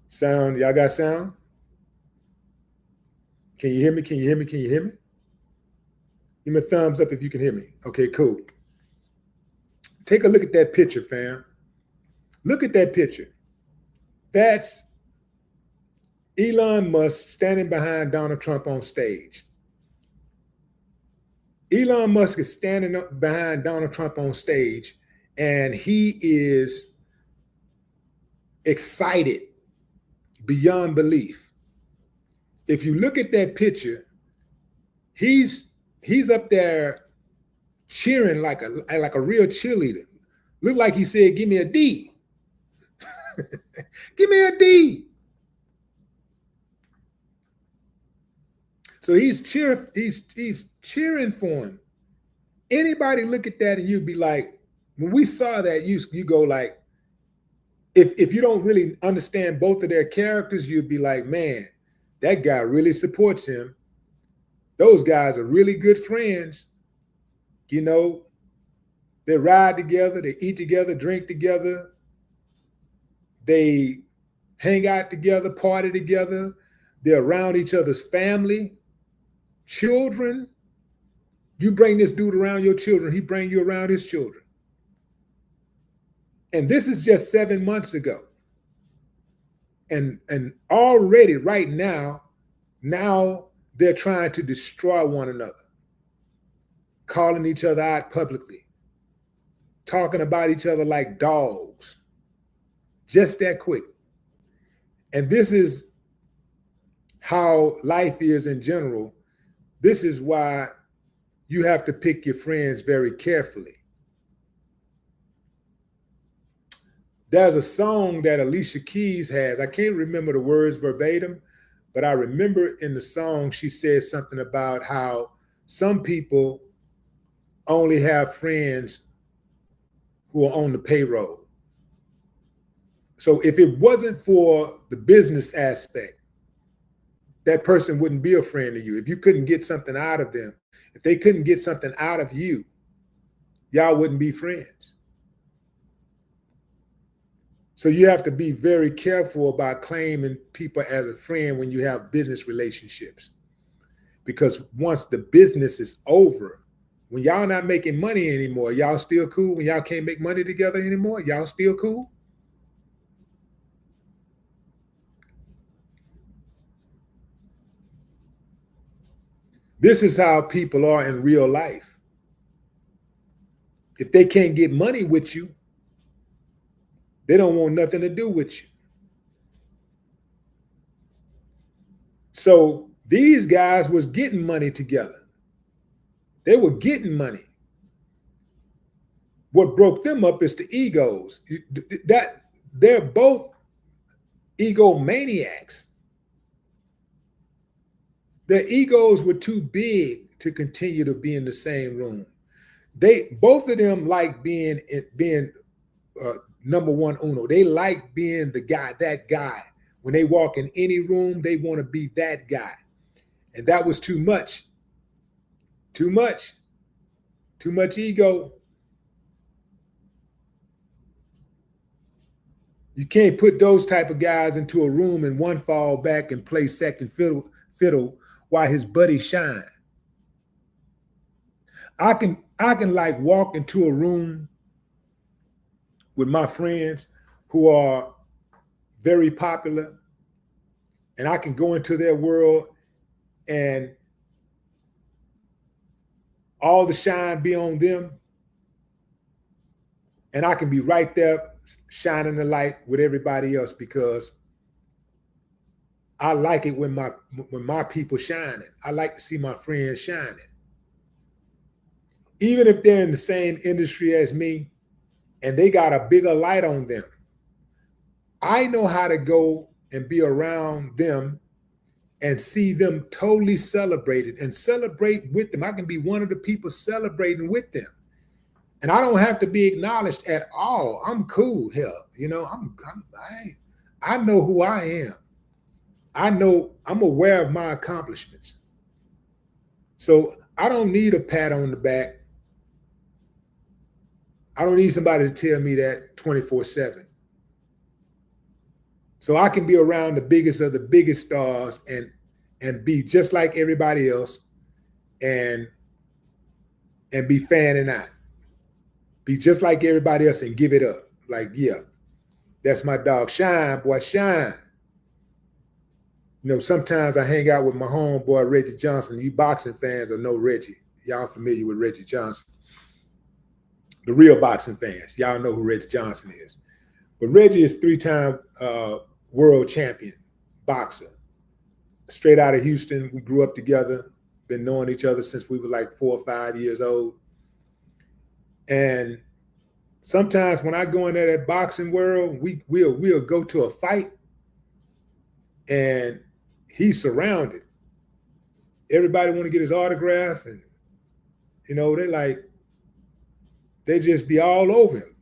Sound, y'all got sound? Can you hear me? Can you hear me? Can you hear me? Give me a thumbs up if you can hear me. Okay, cool. Take a look at that picture, fam. Look at that picture. That's Elon Musk standing behind Donald Trump on stage. Elon Musk is standing up behind Donald Trump on stage, and he is excited beyond belief. If you look at that picture, he's up there cheering like a real cheerleader. Look like he said, "Give me a D." Give me a D. So he's cheering for him. Anybody look at that and you'd be like, when we saw that, you go like, if you don't really understand both of their characters, you'd be like, man, that guy really supports him. Those guys are really good friends. You know, they ride together, they eat together, drink together, they hang out together, party together. They're around each other's family, children. You bring this dude around your children, he bring you around his children. And this is just 7 months ago. And already right now they're trying to destroy one another, calling each other out publicly, talking about each other like dogs, just that quick. And this is how life is in general. This is why you have to pick your friends very carefully. There's a song that Alicia Keys has. I can't remember the words verbatim, but I remember in the song she says something about how some people only have friends who are on the payroll. So if it wasn't for the business aspect, that person wouldn't be a friend to you. If you couldn't get something out of them, if they couldn't get something out of you, y'all wouldn't be friends. So you have to be very careful about claiming people as a friend when you have business relationships. Because once the business is over, when y'all not making money anymore, y'all still cool? When y'all can't make money together anymore, y'all still cool? This is how people are in real life. If they can't get money with you, they don't want nothing to do with you. So these guys was getting money together. They were getting money. What broke them up is the egos. That they're both egomaniacs. Their egos were too big to continue to be in the same room. They both of them like being number one uno. They like being that guy. When they walk in any room, they want to be that guy. And that was too much. Too much ego. You can't put those type of guys into a room and one fall back and play second fiddle while his buddy shine. I can like walk into a room with my friends who are very popular, and I can go into their world and all the shine be on them, and I can be right there shining the light with everybody else because I like it when my people shining. I like to see my friends shining. Even if they're in the same industry as me and they got a bigger light on them, I know how to go and be around them and see them totally celebrated and celebrate with them. I can be one of the people celebrating with them. And I don't have to be acknowledged at all. I'm cool, hell. You know, I know who I am. I know I'm aware of my accomplishments. So I don't need a pat on the back. I don't need somebody to tell me that 24/7. So I can be around the biggest of the biggest stars and be just like everybody else and be fanning out. Be just like everybody else and give it up. Like, yeah, that's my dog. Shine, boy, shine. You know, sometimes I hang out with my homeboy, Reggie Johnson. You boxing fans will know Reggie. Y'all familiar with Reggie Johnson. The real boxing fans, y'all know who Reggie Johnson is. But Reggie is 3-time world champion boxer. Straight out of Houston. We grew up together, been knowing each other since we were like 4 or 5 years old. And sometimes when I go into that boxing world, we'll go to a fight and he's surrounded. Everybody want to get his autograph, and you know, they just be all over him.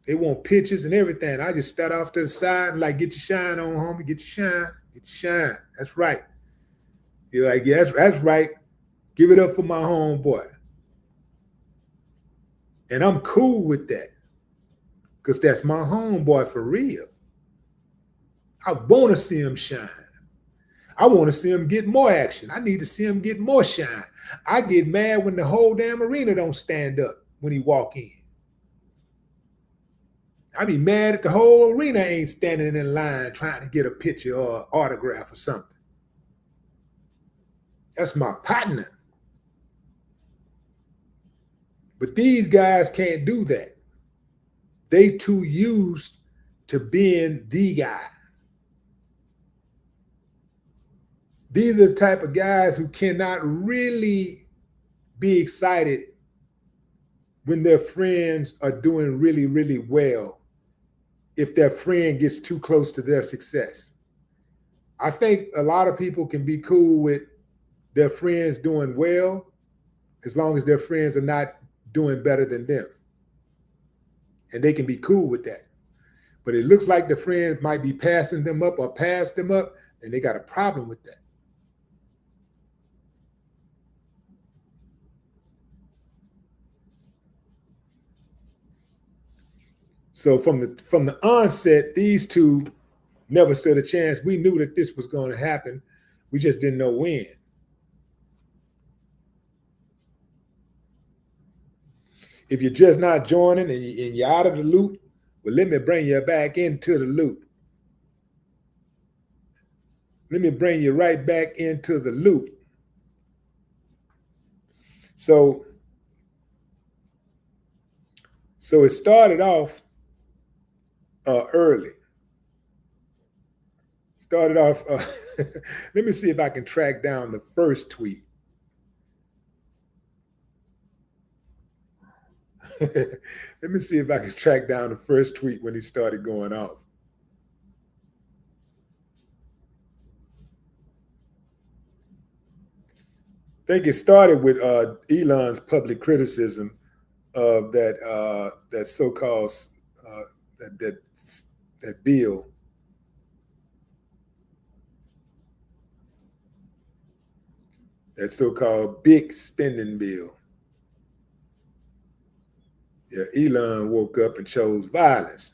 They want pictures and everything. I just start off to the side and like, get your shine on, homie, get your shine, get your shine. That's right. You're like, yeah, that's right. Give it up for my homeboy. And I'm cool with that because that's my homeboy for real. I want to see him shine. I want to see him get more action. I need to see him get more shine. I get mad when the whole damn arena don't stand up when he walk in. I be mad at the whole arena ain't standing in line trying to get a picture or autograph or something. That's my partner. But these guys can't do that. They too used to being the guy. These are the type of guys who cannot really be excited when their friends are doing really, really well if their friend gets too close to their success. I think a lot of people can be cool with their friends doing well as long as their friends are not doing better than them. And they can be cool with that. But it looks like the friend might be passing them up or passed them up, and they got a problem with that. So from the onset, these two never stood a chance. We knew that this was going to happen. We just didn't know when. If you're just not joining and you're out of the loop, well, let me bring you back into the loop. Let me bring you right back into the loop. So it started off early. Started off, let me see if I can track down the first tweet. Let me see if I can track down the first tweet when he started going off. I think it started with Elon's public criticism of that so-called that bill. That so-called big spending bill. Yeah, Elon woke up and chose violence.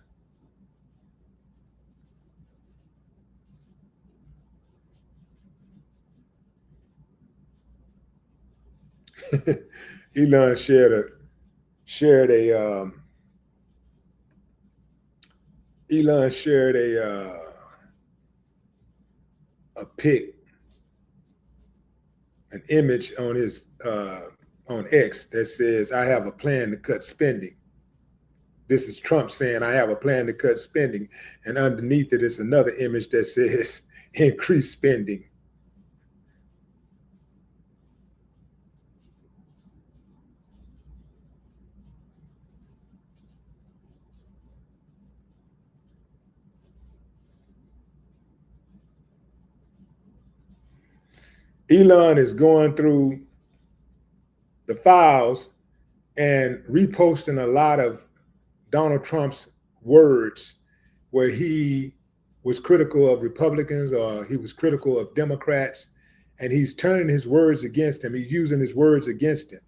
Elon shared a pic, an image on his on X that says, "I have a plan to cut spending." This is Trump saying, "I have a plan to cut spending," and underneath it is another image that says, "Increase spending." Elon is going through the files and reposting a lot of Donald Trump's words where he was critical of Republicans or he was critical of Democrats. and he's turning his words against him. He's using his words against him.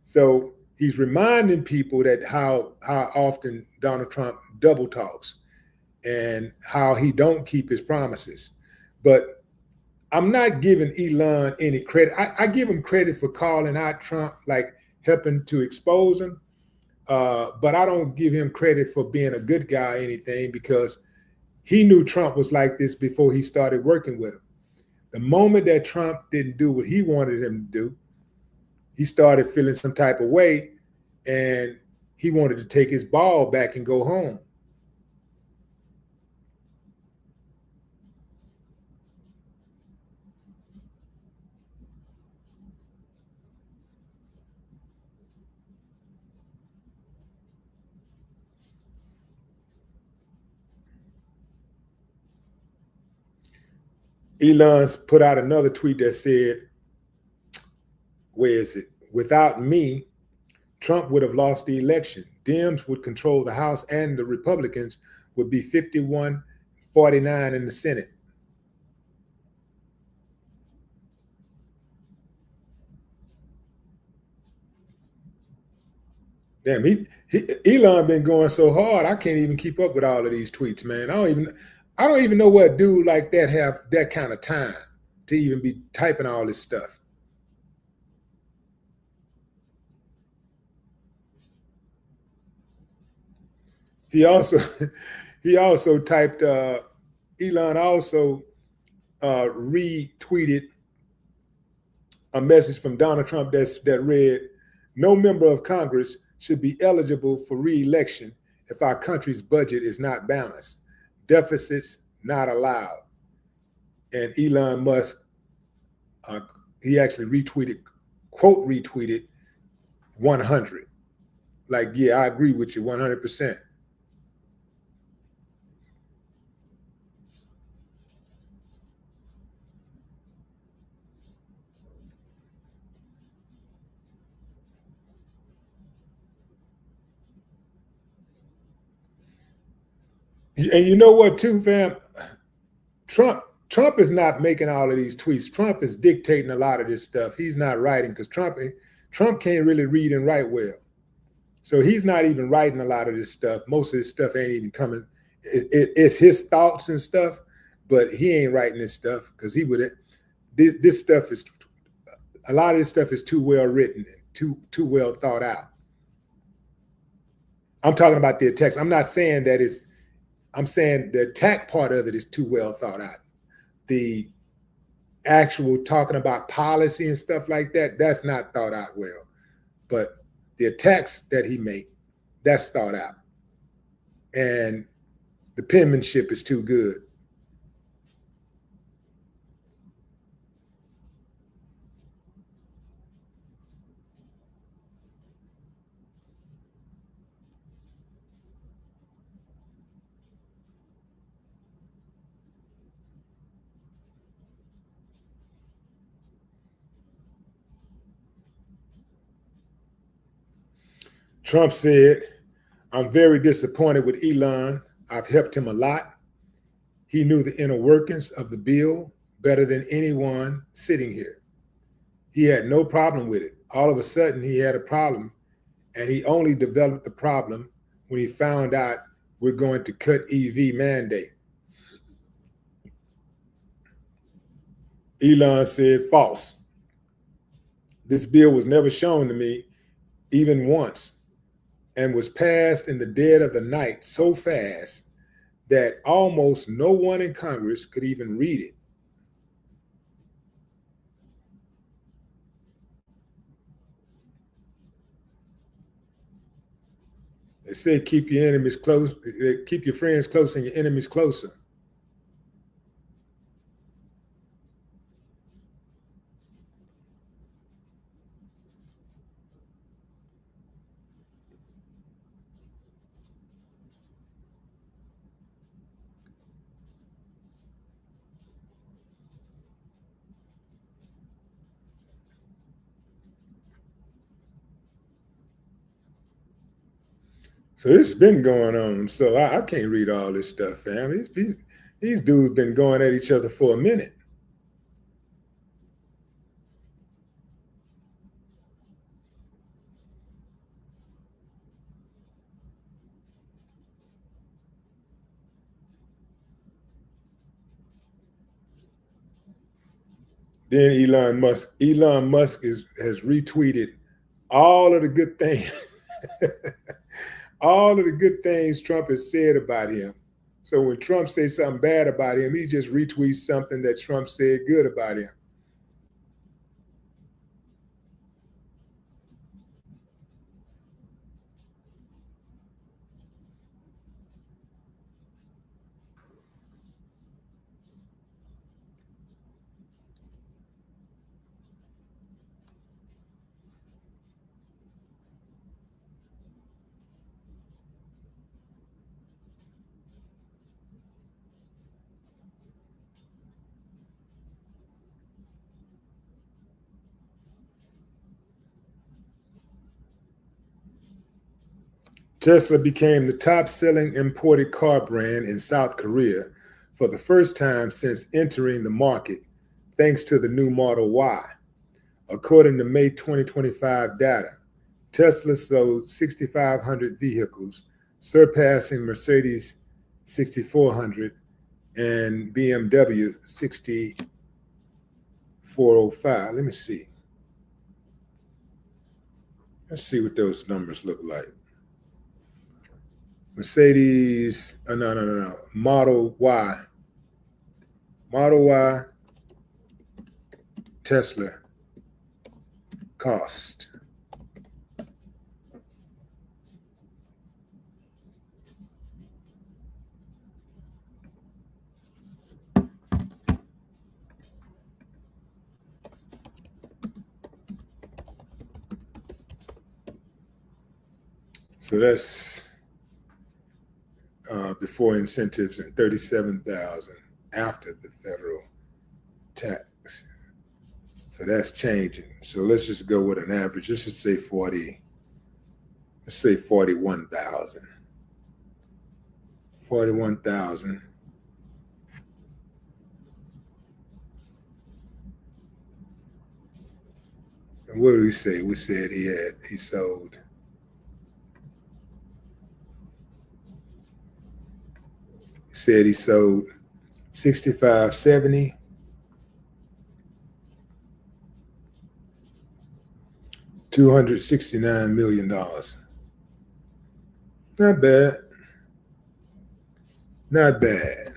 So he's reminding people that how often Donald Trump double talks and how he don't keep his promises. But I'm not giving Elon any credit. I give him credit for calling out Trump, like helping to expose him. But I don't give him credit for being a good guy or anything, because he knew Trump was like this before he started working with him. The moment that Trump didn't do what he wanted him to do, he started feeling some type of way, and he wanted to take his ball back and go home. Elon's put out another tweet that said, where is it? Without me, Trump would have lost the election. Dems would control the House and the Republicans would be 51-49 in the Senate. Damn, Elon been going so hard, I can't even keep up with all of these tweets, man. I don't even know what dude like that have that kind of time to even be typing all this stuff. He also he also typed Elon also retweeted a message from Donald Trump that read, "No member of Congress should be eligible for re-election if our country's budget is not balanced. Deficits not allowed." And Elon Musk, he actually quote retweeted 100. Like, yeah, I agree with you 100%. And you know what, too, fam? Trump is not making all of these tweets. Trump is dictating a lot of this stuff. He's not writing, because Trump can't really read and write well. So he's not even writing a lot of this stuff. Most of this stuff ain't even coming. It's his thoughts and stuff, but he ain't writing this stuff, because he would. This stuff is, a lot of this stuff is too well written and too well thought out. I'm talking about the text. I'm not saying that it's. I'm saying the attack part of it is too well thought out. The actual talking about policy and stuff like that, that's not thought out well. But the attacks that he made, that's thought out. And the penmanship is too good. Trump said, "I'm very disappointed with Elon. I've helped him a lot. He knew the inner workings of the bill better than anyone sitting here. He had no problem with it. All of a sudden, he had a problem, and he only developed the problem when he found out we're going to cut EV mandate." Elon said, "False. This bill was never shown to me, even once, and was passed in the dead of the night so fast that almost no one in Congress could even read it." They say keep your enemies close, keep your friends close and your enemies closer. So this has been going on. So I can't read all this stuff, fam. These dudes been going at each other for a minute. Then Elon Musk has retweeted all of the good things, all of the good things Trump has said about him. So when Trump says something bad about him, he just retweets something that Trump said good about him. Tesla became the top-selling imported car brand in South Korea for the first time since entering the market, thanks to the new Model Y. According to May 2025 data, Tesla sold 6,500 vehicles, surpassing Mercedes 6,400 and BMW 6,405. Let me see. Let's see what those numbers look like. Mercedes, no. Model Y. Model Y, Tesla, cost. So that's before incentives, and 37,000 after the federal tax. So that's changing. So let's just go with an average. Let's just say 40. Let's say 41,000. 41,000. And what did we say? We said he sold. He said he sold 6570. $269 million. Not bad. Not bad.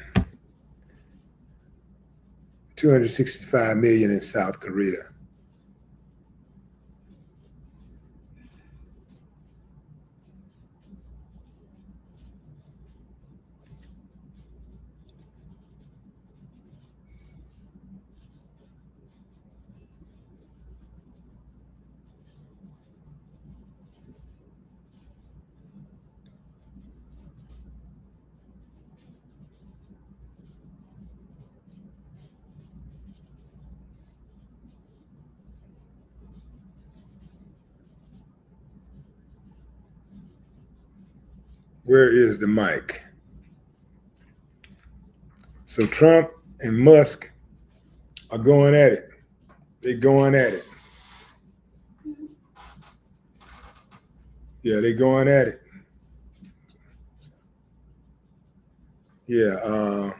265 million in South Korea. Where is the mic? So Trump and Musk are going at it. They're going at it. Yeah, they're going at it. Yeah.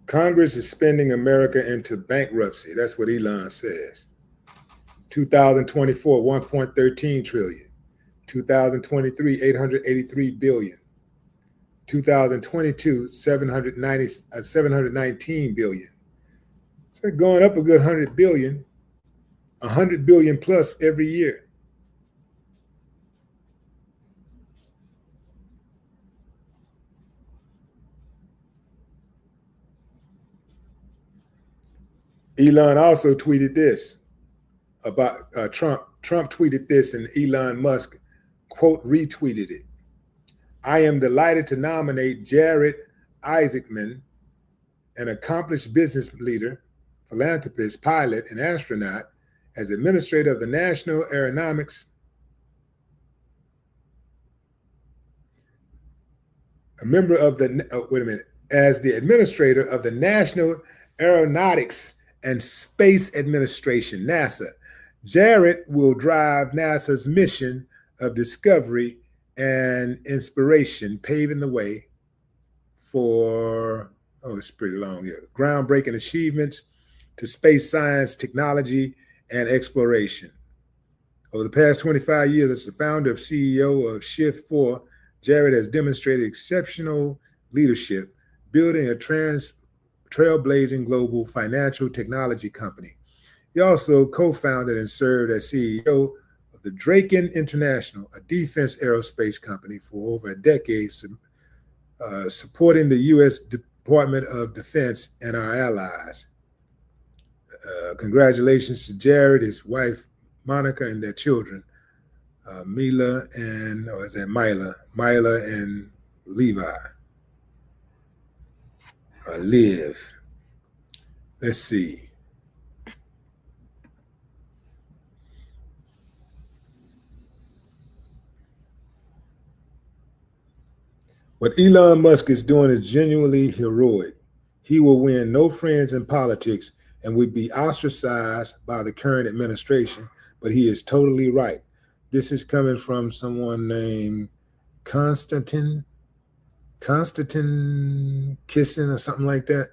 Congress is spending America into bankruptcy. That's what Elon says. 2024, 1.13 trillion. 2023, 883 billion. 2022, 719 billion. So they're going up a good 100 billion, 100 billion plus every year. Elon also tweeted this about Trump. Trump tweeted this and Elon Musk, quote, retweeted it. I am delighted to nominate Jared Isaacman, an accomplished business leader, philanthropist, pilot, and astronaut, as administrator of the National Aeronautics. A member of the, as the administrator of the National Aeronautics and Space Administration, NASA. Jared will drive NASA's mission of discovery and inspiration, paving the way for, this is pretty long here. Groundbreaking achievements to space science, technology, and exploration. Over the past 25 years, as the founder and CEO of Shift 4, Jared has demonstrated exceptional leadership, building a trailblazing global financial technology company. He also co-founded and served as CEO of the Draken International, a defense aerospace company, for over a decade, supporting the U.S. Department of Defense and our allies. Congratulations to Jared, his wife, Monica, and their children, Mila and, or is that Mila and Levi, Liv. Let's see. What Elon Musk is doing is genuinely heroic. He will win no friends in politics and would be ostracized by the current administration, but he is totally right. This is coming from someone named Konstantin Kissen or something like that.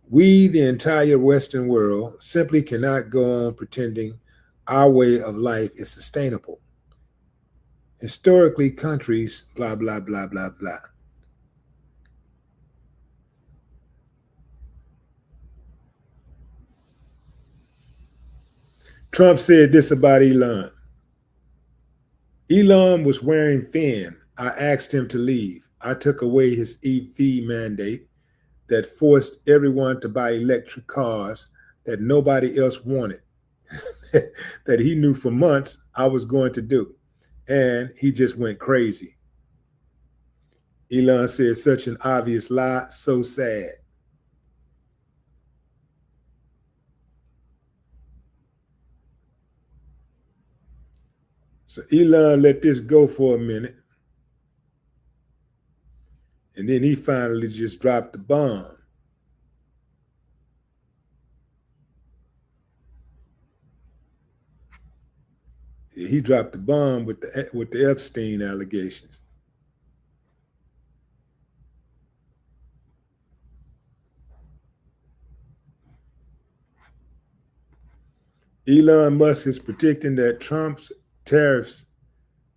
We, the entire Western world, simply cannot go on pretending our way of life is sustainable. Historically, countries, blah, blah, blah, blah, blah. Trump said this about Elon. Elon was wearing thin. I asked him to leave. I took away his EV mandate that forced everyone to buy electric cars that nobody else wanted, that he knew for months I was going to do. And he just went crazy. Elon said, such an obvious lie, so sad. So Elon let this go for a minute. And then he finally just dropped the bomb. He dropped the bomb with the Epstein allegations. Elon Musk is predicting that Trump's tariffs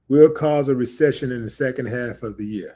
will cause a recession in the second half of the year.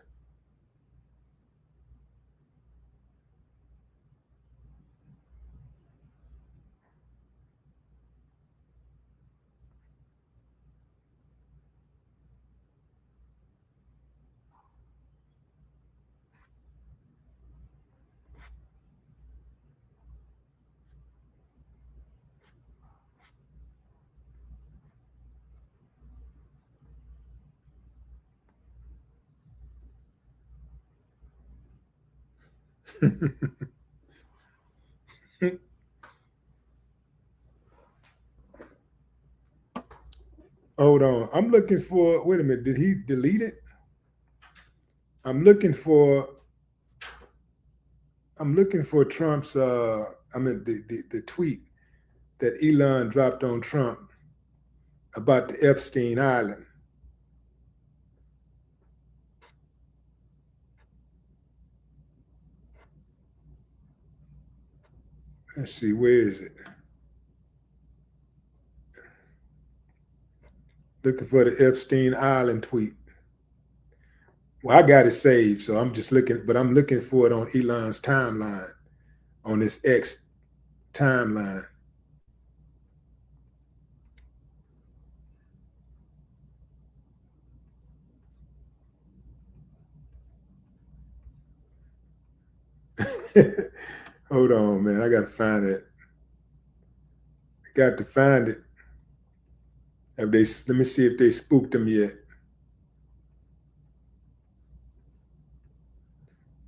Hold on. I'm looking for, wait a minute, did he delete it? I'm looking for Trump's the tweet that Elon dropped on Trump about the Epstein Island. Let's see, where is it? Looking for the Epstein Island tweet. Well, I got it saved, so I'm just looking, but I'm looking for it on Elon's timeline, on this X timeline. Hold on, man. I got to find it. I got to find it. Let me see if they spooked him yet.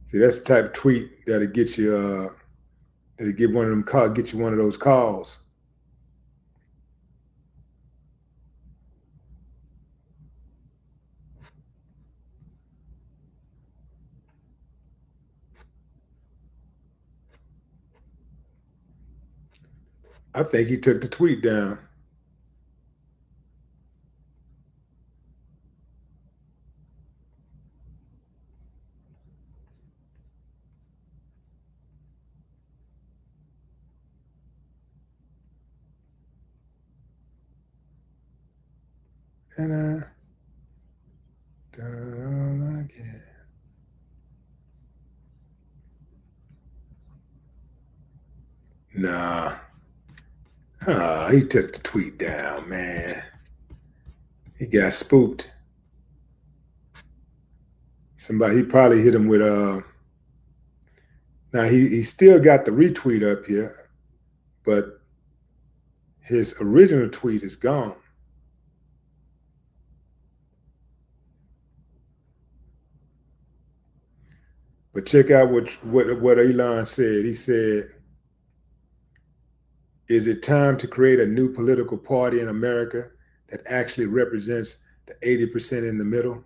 See, that's the type of tweet that'll get you, that'll get one of them get you one of those calls. I think he took the tweet down. And I done all I can. Nah. He took the tweet down, man. He got spooked. Somebody, he probably hit him with now he still got the retweet up here, but his original tweet is gone. But check out what Elon said. He said, "Is it time to create a new political party in America that actually represents the 80% in the middle?"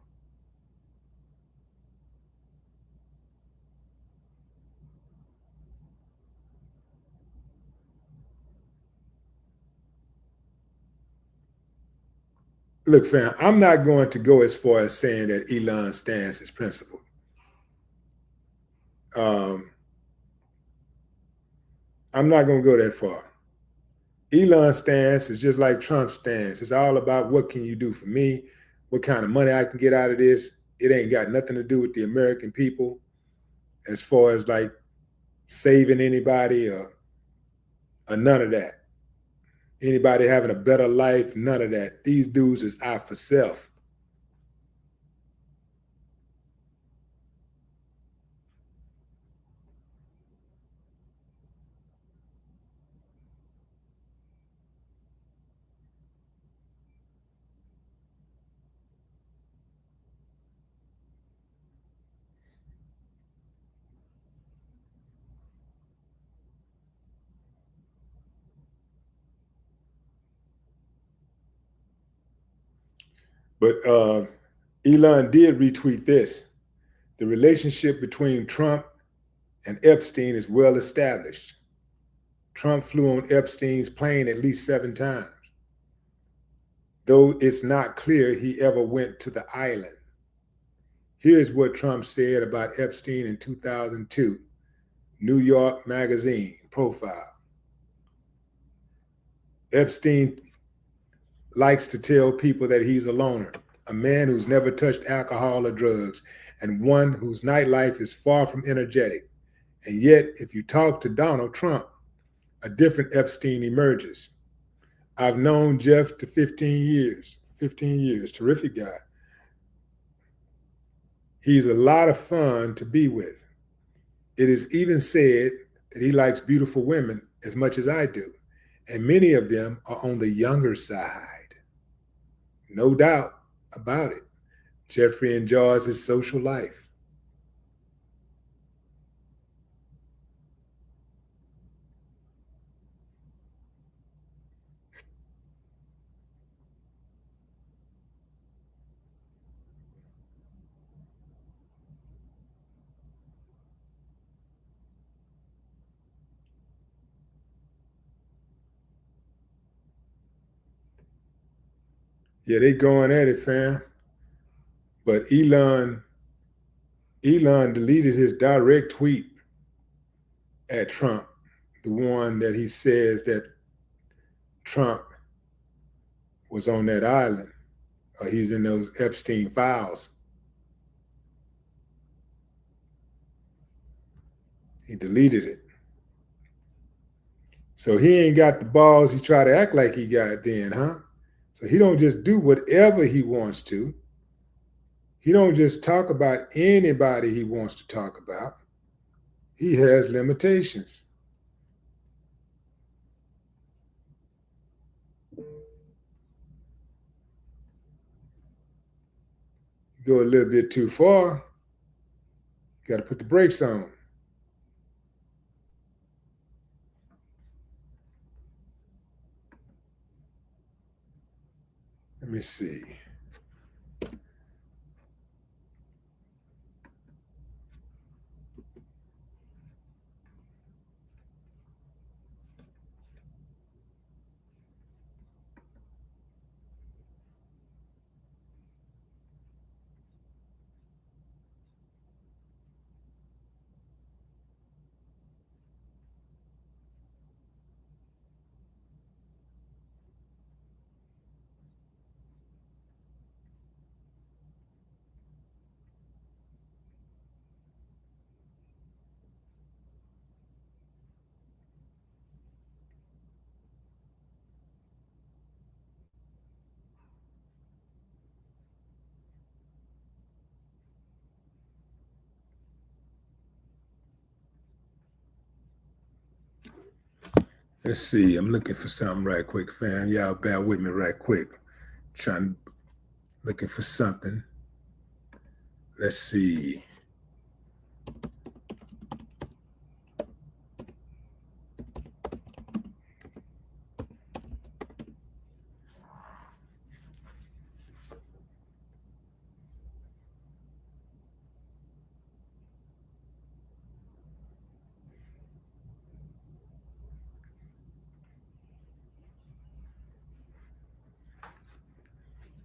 Look, fam, I'm not going to go as far as saying that Elon stands his principle. Um, I'm not going to go that far. Elon's stance is just like Trump's stance. It's all about what can you do for me, what kind of money I can get out of this. It ain't got nothing to do with the American people as far as like saving anybody or none of that. Anybody having a better life, none of that. These dudes is out for self. But Elon did retweet this. The relationship between Trump and Epstein is well established. Trump flew on Epstein's plane at least 7 times, though it's not clear he ever went to the island. Here's what Trump said about Epstein in 2002, New York Magazine profile. Epstein likes to tell people that he's a loner, a man who's never touched alcohol or drugs, and one whose nightlife is far from energetic. And yet, if you talk to Donald Trump, a different Epstein emerges. I've known Jeff to 15 years. 15 years, terrific guy. He's a lot of fun to be with. It is even said that he likes beautiful women as much as I do, and many of them are on the younger side. No doubt about it. Jeffrey enjoys his social life. Yeah, they going at it, fam. But Elon deleted his direct tweet at Trump, the one that he says that Trump was on that island, or he's in those Epstein files. He deleted it. So he ain't got the balls he try to act like he got then, huh? So he don't just do whatever he wants to. He don't just talk about anybody he wants to talk about. He has limitations. Go a little bit too far, got to put the brakes on. Let me see. Let's see. I'm looking for something right quick, fam. Y'all bear with me right quick. Looking for something. Let's see.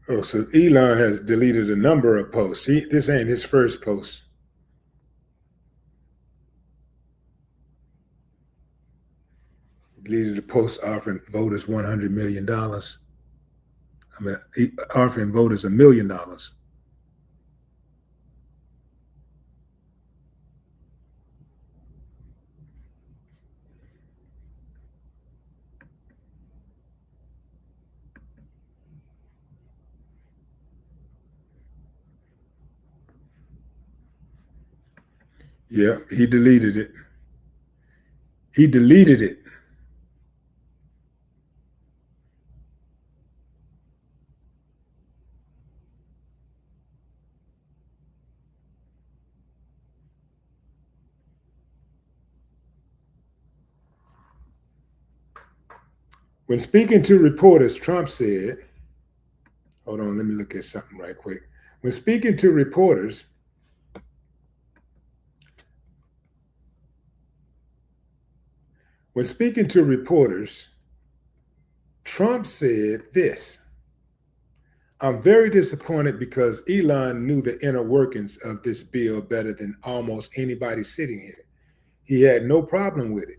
Oh, so Elon has deleted a number of posts. This ain't his first post. He deleted a post offering voters $100 million. Offering voters $1 million. Yeah, he deleted it. He deleted it. When speaking to reporters, Trump said, hold on, let me look at something right quick. When speaking to reporters, Trump said this: I'm very disappointed because Elon knew the inner workings of this bill better than almost anybody sitting here. He had no problem with it.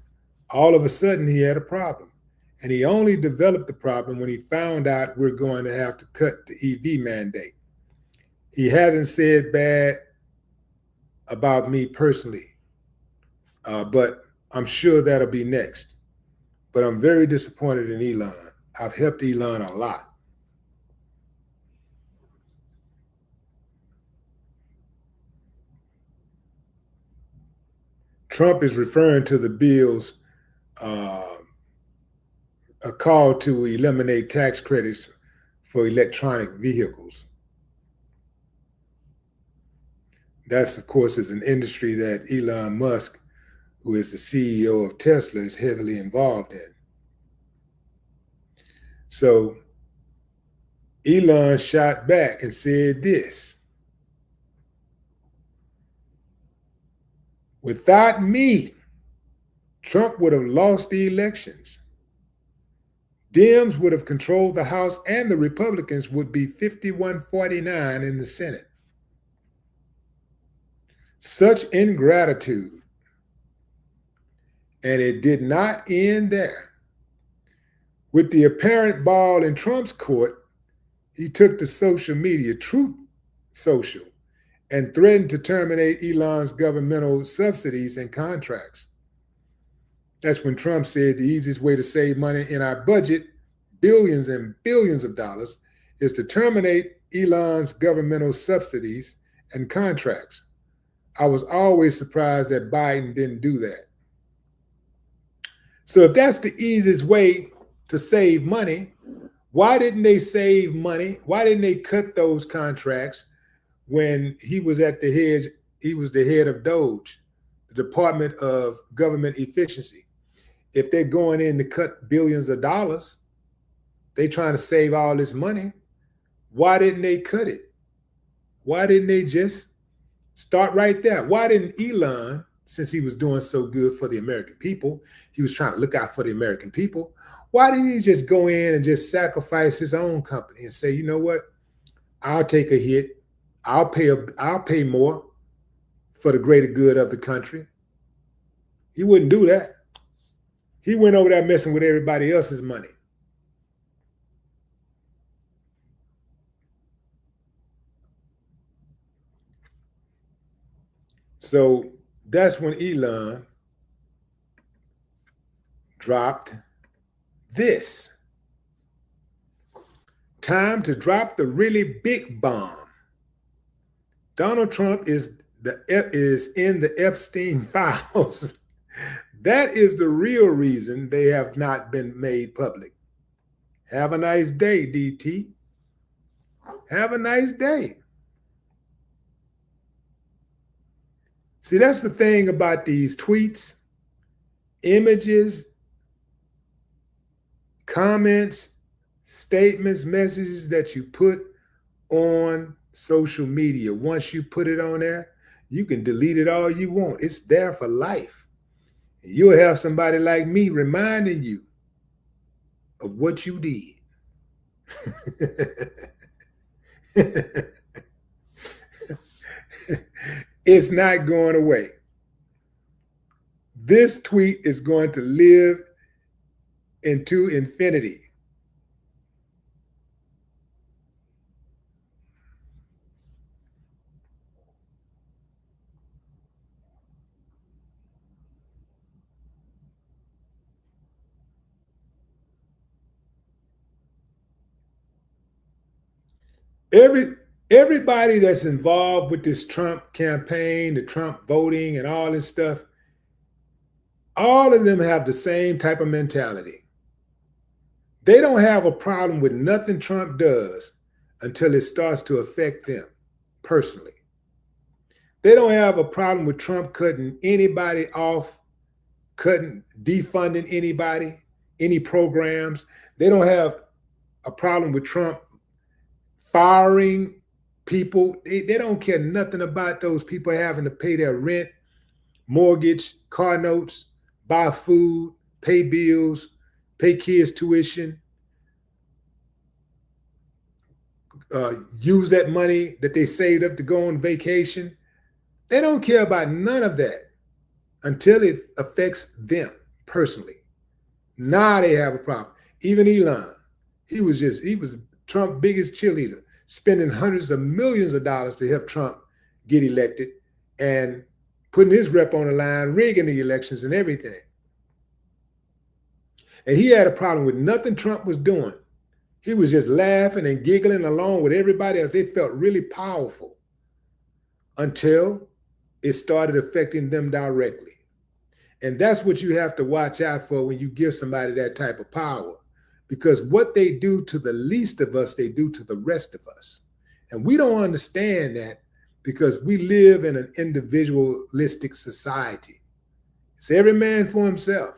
All of a sudden, he had a problem. And he only developed the problem when he found out we're going to have to cut the EV mandate. He hasn't said bad about me personally, but I'm sure that'll be next. But I'm very disappointed in Elon. I've helped Elon a lot. Trump is referring to the bill's a call to eliminate tax credits for electronic vehicles. That's, of course, is an industry that Elon Musk, who is the CEO of Tesla, is heavily involved in. So Elon shot back and said this: without me, Trump would have lost the elections. Dems would have controlled the House and the Republicans would be 51-49 in the Senate. Such ingratitude. And it did not end there. With the apparent ball in Trump's court, he took to social media, Truth Social, and threatened to terminate Elon's governmental subsidies and contracts. That's when Trump said the easiest way to save money in our budget, billions and billions of dollars, is to terminate Elon's governmental subsidies and contracts. I was always surprised that Biden didn't do that. So if that's the easiest way to save money, why didn't they save money? Why didn't they cut those contracts when he was at the head? He was the head of DOGE, the Department of Government Efficiency. If they're going in to cut billions of dollars, they trying to save all this money. Why didn't they cut it? Why didn't they just start right there? Why didn't Elon, since he was doing so good for the American people, he was trying to look out for the American people, why didn't he just go in and just sacrifice his own company and say, you know what, I'll take a hit, I'll pay more for the greater good of the country? He wouldn't do that. He went over there messing with everybody else's money. So that's when Elon dropped this. Time to drop the really big bomb. Donald Trump is in the Epstein files. That is the real reason they have not been made public. Have a nice day, DT. Have a nice day. See, that's the thing about these tweets, images, comments, statements, messages that you put on social media. Once you put it on there, you can delete it all you want. It's there for life. You'll have somebody like me reminding you of what you did. It's not going away. This tweet is going to live into infinity. Everybody that's involved with this Trump campaign, the Trump voting and all this stuff, all of them have the same type of mentality. They don't have a problem with nothing Trump does until it starts to affect them personally. They don't have a problem with Trump cutting anybody off, defunding anybody, any programs. They don't have a problem with Trump firing people. They don't care nothing about those people having to pay their rent, mortgage, car notes, buy food, pay bills, pay kids tuition, use that money that they saved up to go on vacation. They don't care about none of that until it affects them personally. Now they have a problem. Even Elon, he was Trump's biggest cheerleader, spending hundreds of millions of dollars to help Trump get elected and putting his rep on the line, rigging the elections and everything. And he had a problem with nothing Trump was doing. He was just laughing and giggling along with everybody else. They felt really powerful until it started affecting them directly. And that's what you have to watch out for when you give somebody that type of power. Because what they do to the least of us, they do to the rest of us. And we don't understand that because we live in an individualistic society. It's every man for himself.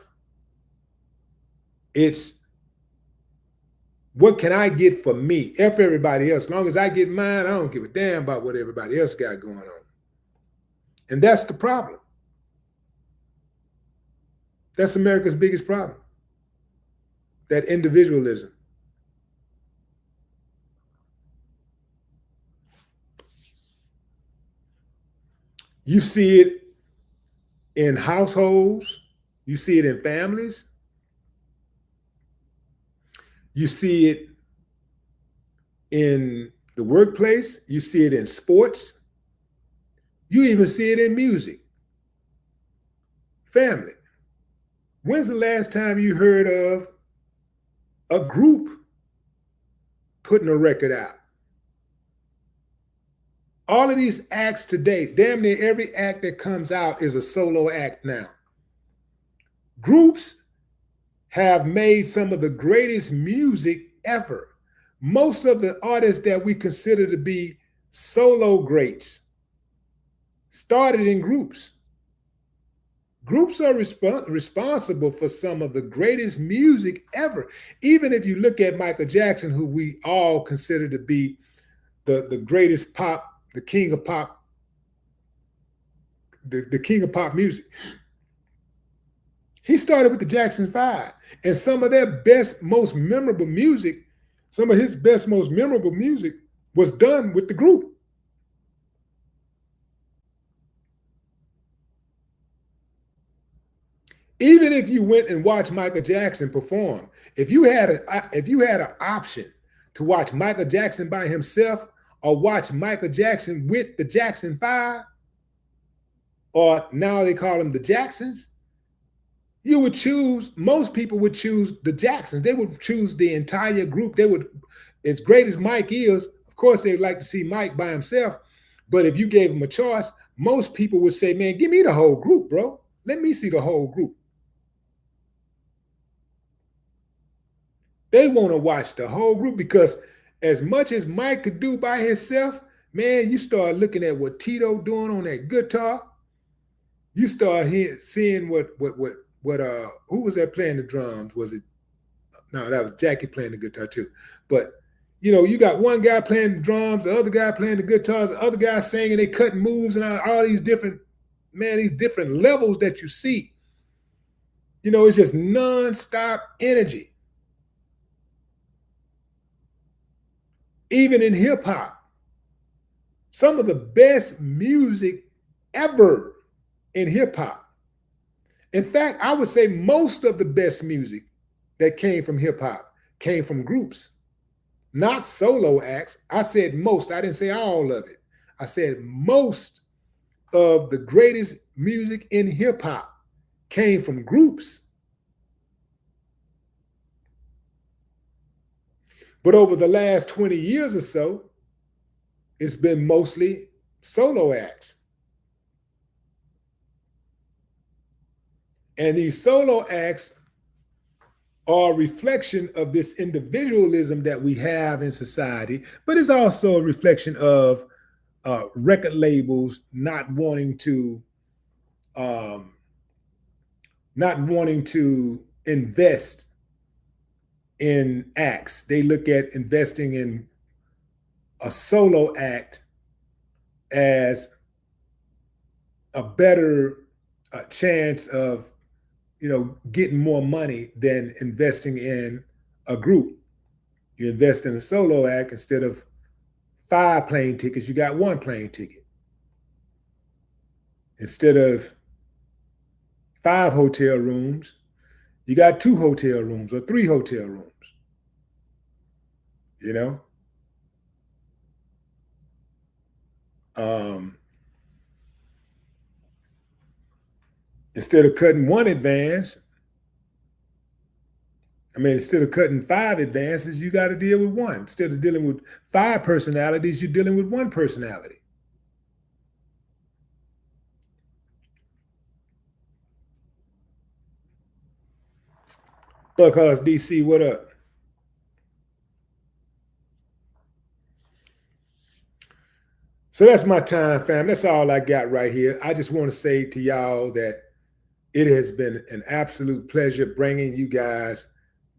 It's what can I get for me? F everybody else. As long as I get mine, I don't give a damn about what everybody else got going on. And that's the problem. That's America's biggest problem. That individualism. You see it in households. You see it in families. You see it in the workplace. You see it in sports. You even see it in music. Family. When's the last time you heard of a group putting a record out? All of these acts today, damn near every act that comes out is a solo act now. Groups have made some of the greatest music ever. Most of the artists that we consider to be solo greats started in groups. Groups are responsible for some of the greatest music ever. Even if you look at Michael Jackson, who we all consider to be the greatest pop, the king of pop, the king of pop music. He started with the Jackson 5, and some of their best, most memorable music, some of his best, most memorable music was done with the group. Even if you went and watched Michael Jackson perform, if you had an option to watch Michael Jackson by himself or watch Michael Jackson with the Jackson 5, or now they call them the Jacksons, you would choose, most people would choose the Jacksons. They would choose the entire group. They would, as great as Mike is, of course, they'd like to see Mike by himself. But if you gave them a choice, most people would say, man, give me the whole group, bro. Let me see the whole group. They want to watch the whole group because as much as Mike could do by himself, man, you start looking at what Tito doing on that guitar. You start seeing what who was that playing the drums? Was it no, that was Jackie playing the guitar too. But you got one guy playing the drums, the other guy playing the guitars, the other guy singing, they cutting moves and all these different, these different levels that you see. It's just nonstop energy. Even in hip hop, some of the best music ever in hip hop. In fact, I would say most of the best music that came from hip hop came from groups, not solo acts. I said most, I didn't say all of it. I said most of the greatest music in hip hop came from groups. But over the last 20 years or so, it's been mostly solo acts. And these solo acts are a reflection of this individualism that we have in society, but it's also a reflection of record labels not wanting to invest in acts. They look at investing in a solo act as a better chance of getting more money than investing in a group. You invest in a solo act, instead of 5 plane tickets, you got 1 plane ticket. Instead of 5 hotel rooms, you got 2 hotel rooms or 3 hotel rooms. Instead of cutting 1 advance, instead of cutting 5 advances, you got to deal with 1. Instead of dealing with 5 personalities, you're dealing with 1 personality. Buckhouse DC, what up? So that's my time, fam. That's all I got right here. I just want to say to y'all that it has been an absolute pleasure bringing you guys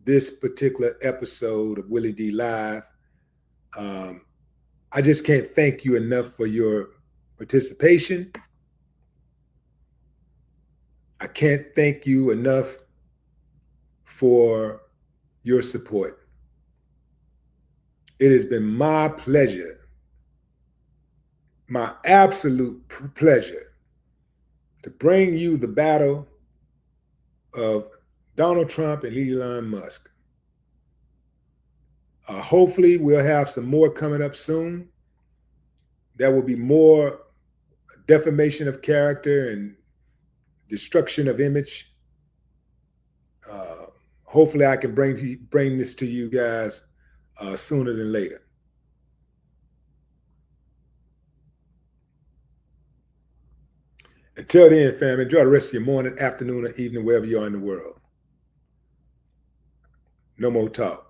this particular episode of Willie D Live. I just can't thank you enough for your participation. I can't thank you enough for your support. It has been my pleasure, my absolute pleasure, to bring you the battle of Donald Trump and Elon Musk. Hopefully we'll have some more coming up soon. There will be more defamation of character and destruction of image. Hopefully I can bring this to you guys sooner than later. Until then, fam, enjoy the rest of your morning, afternoon, or evening, wherever you are in the world. No more talk.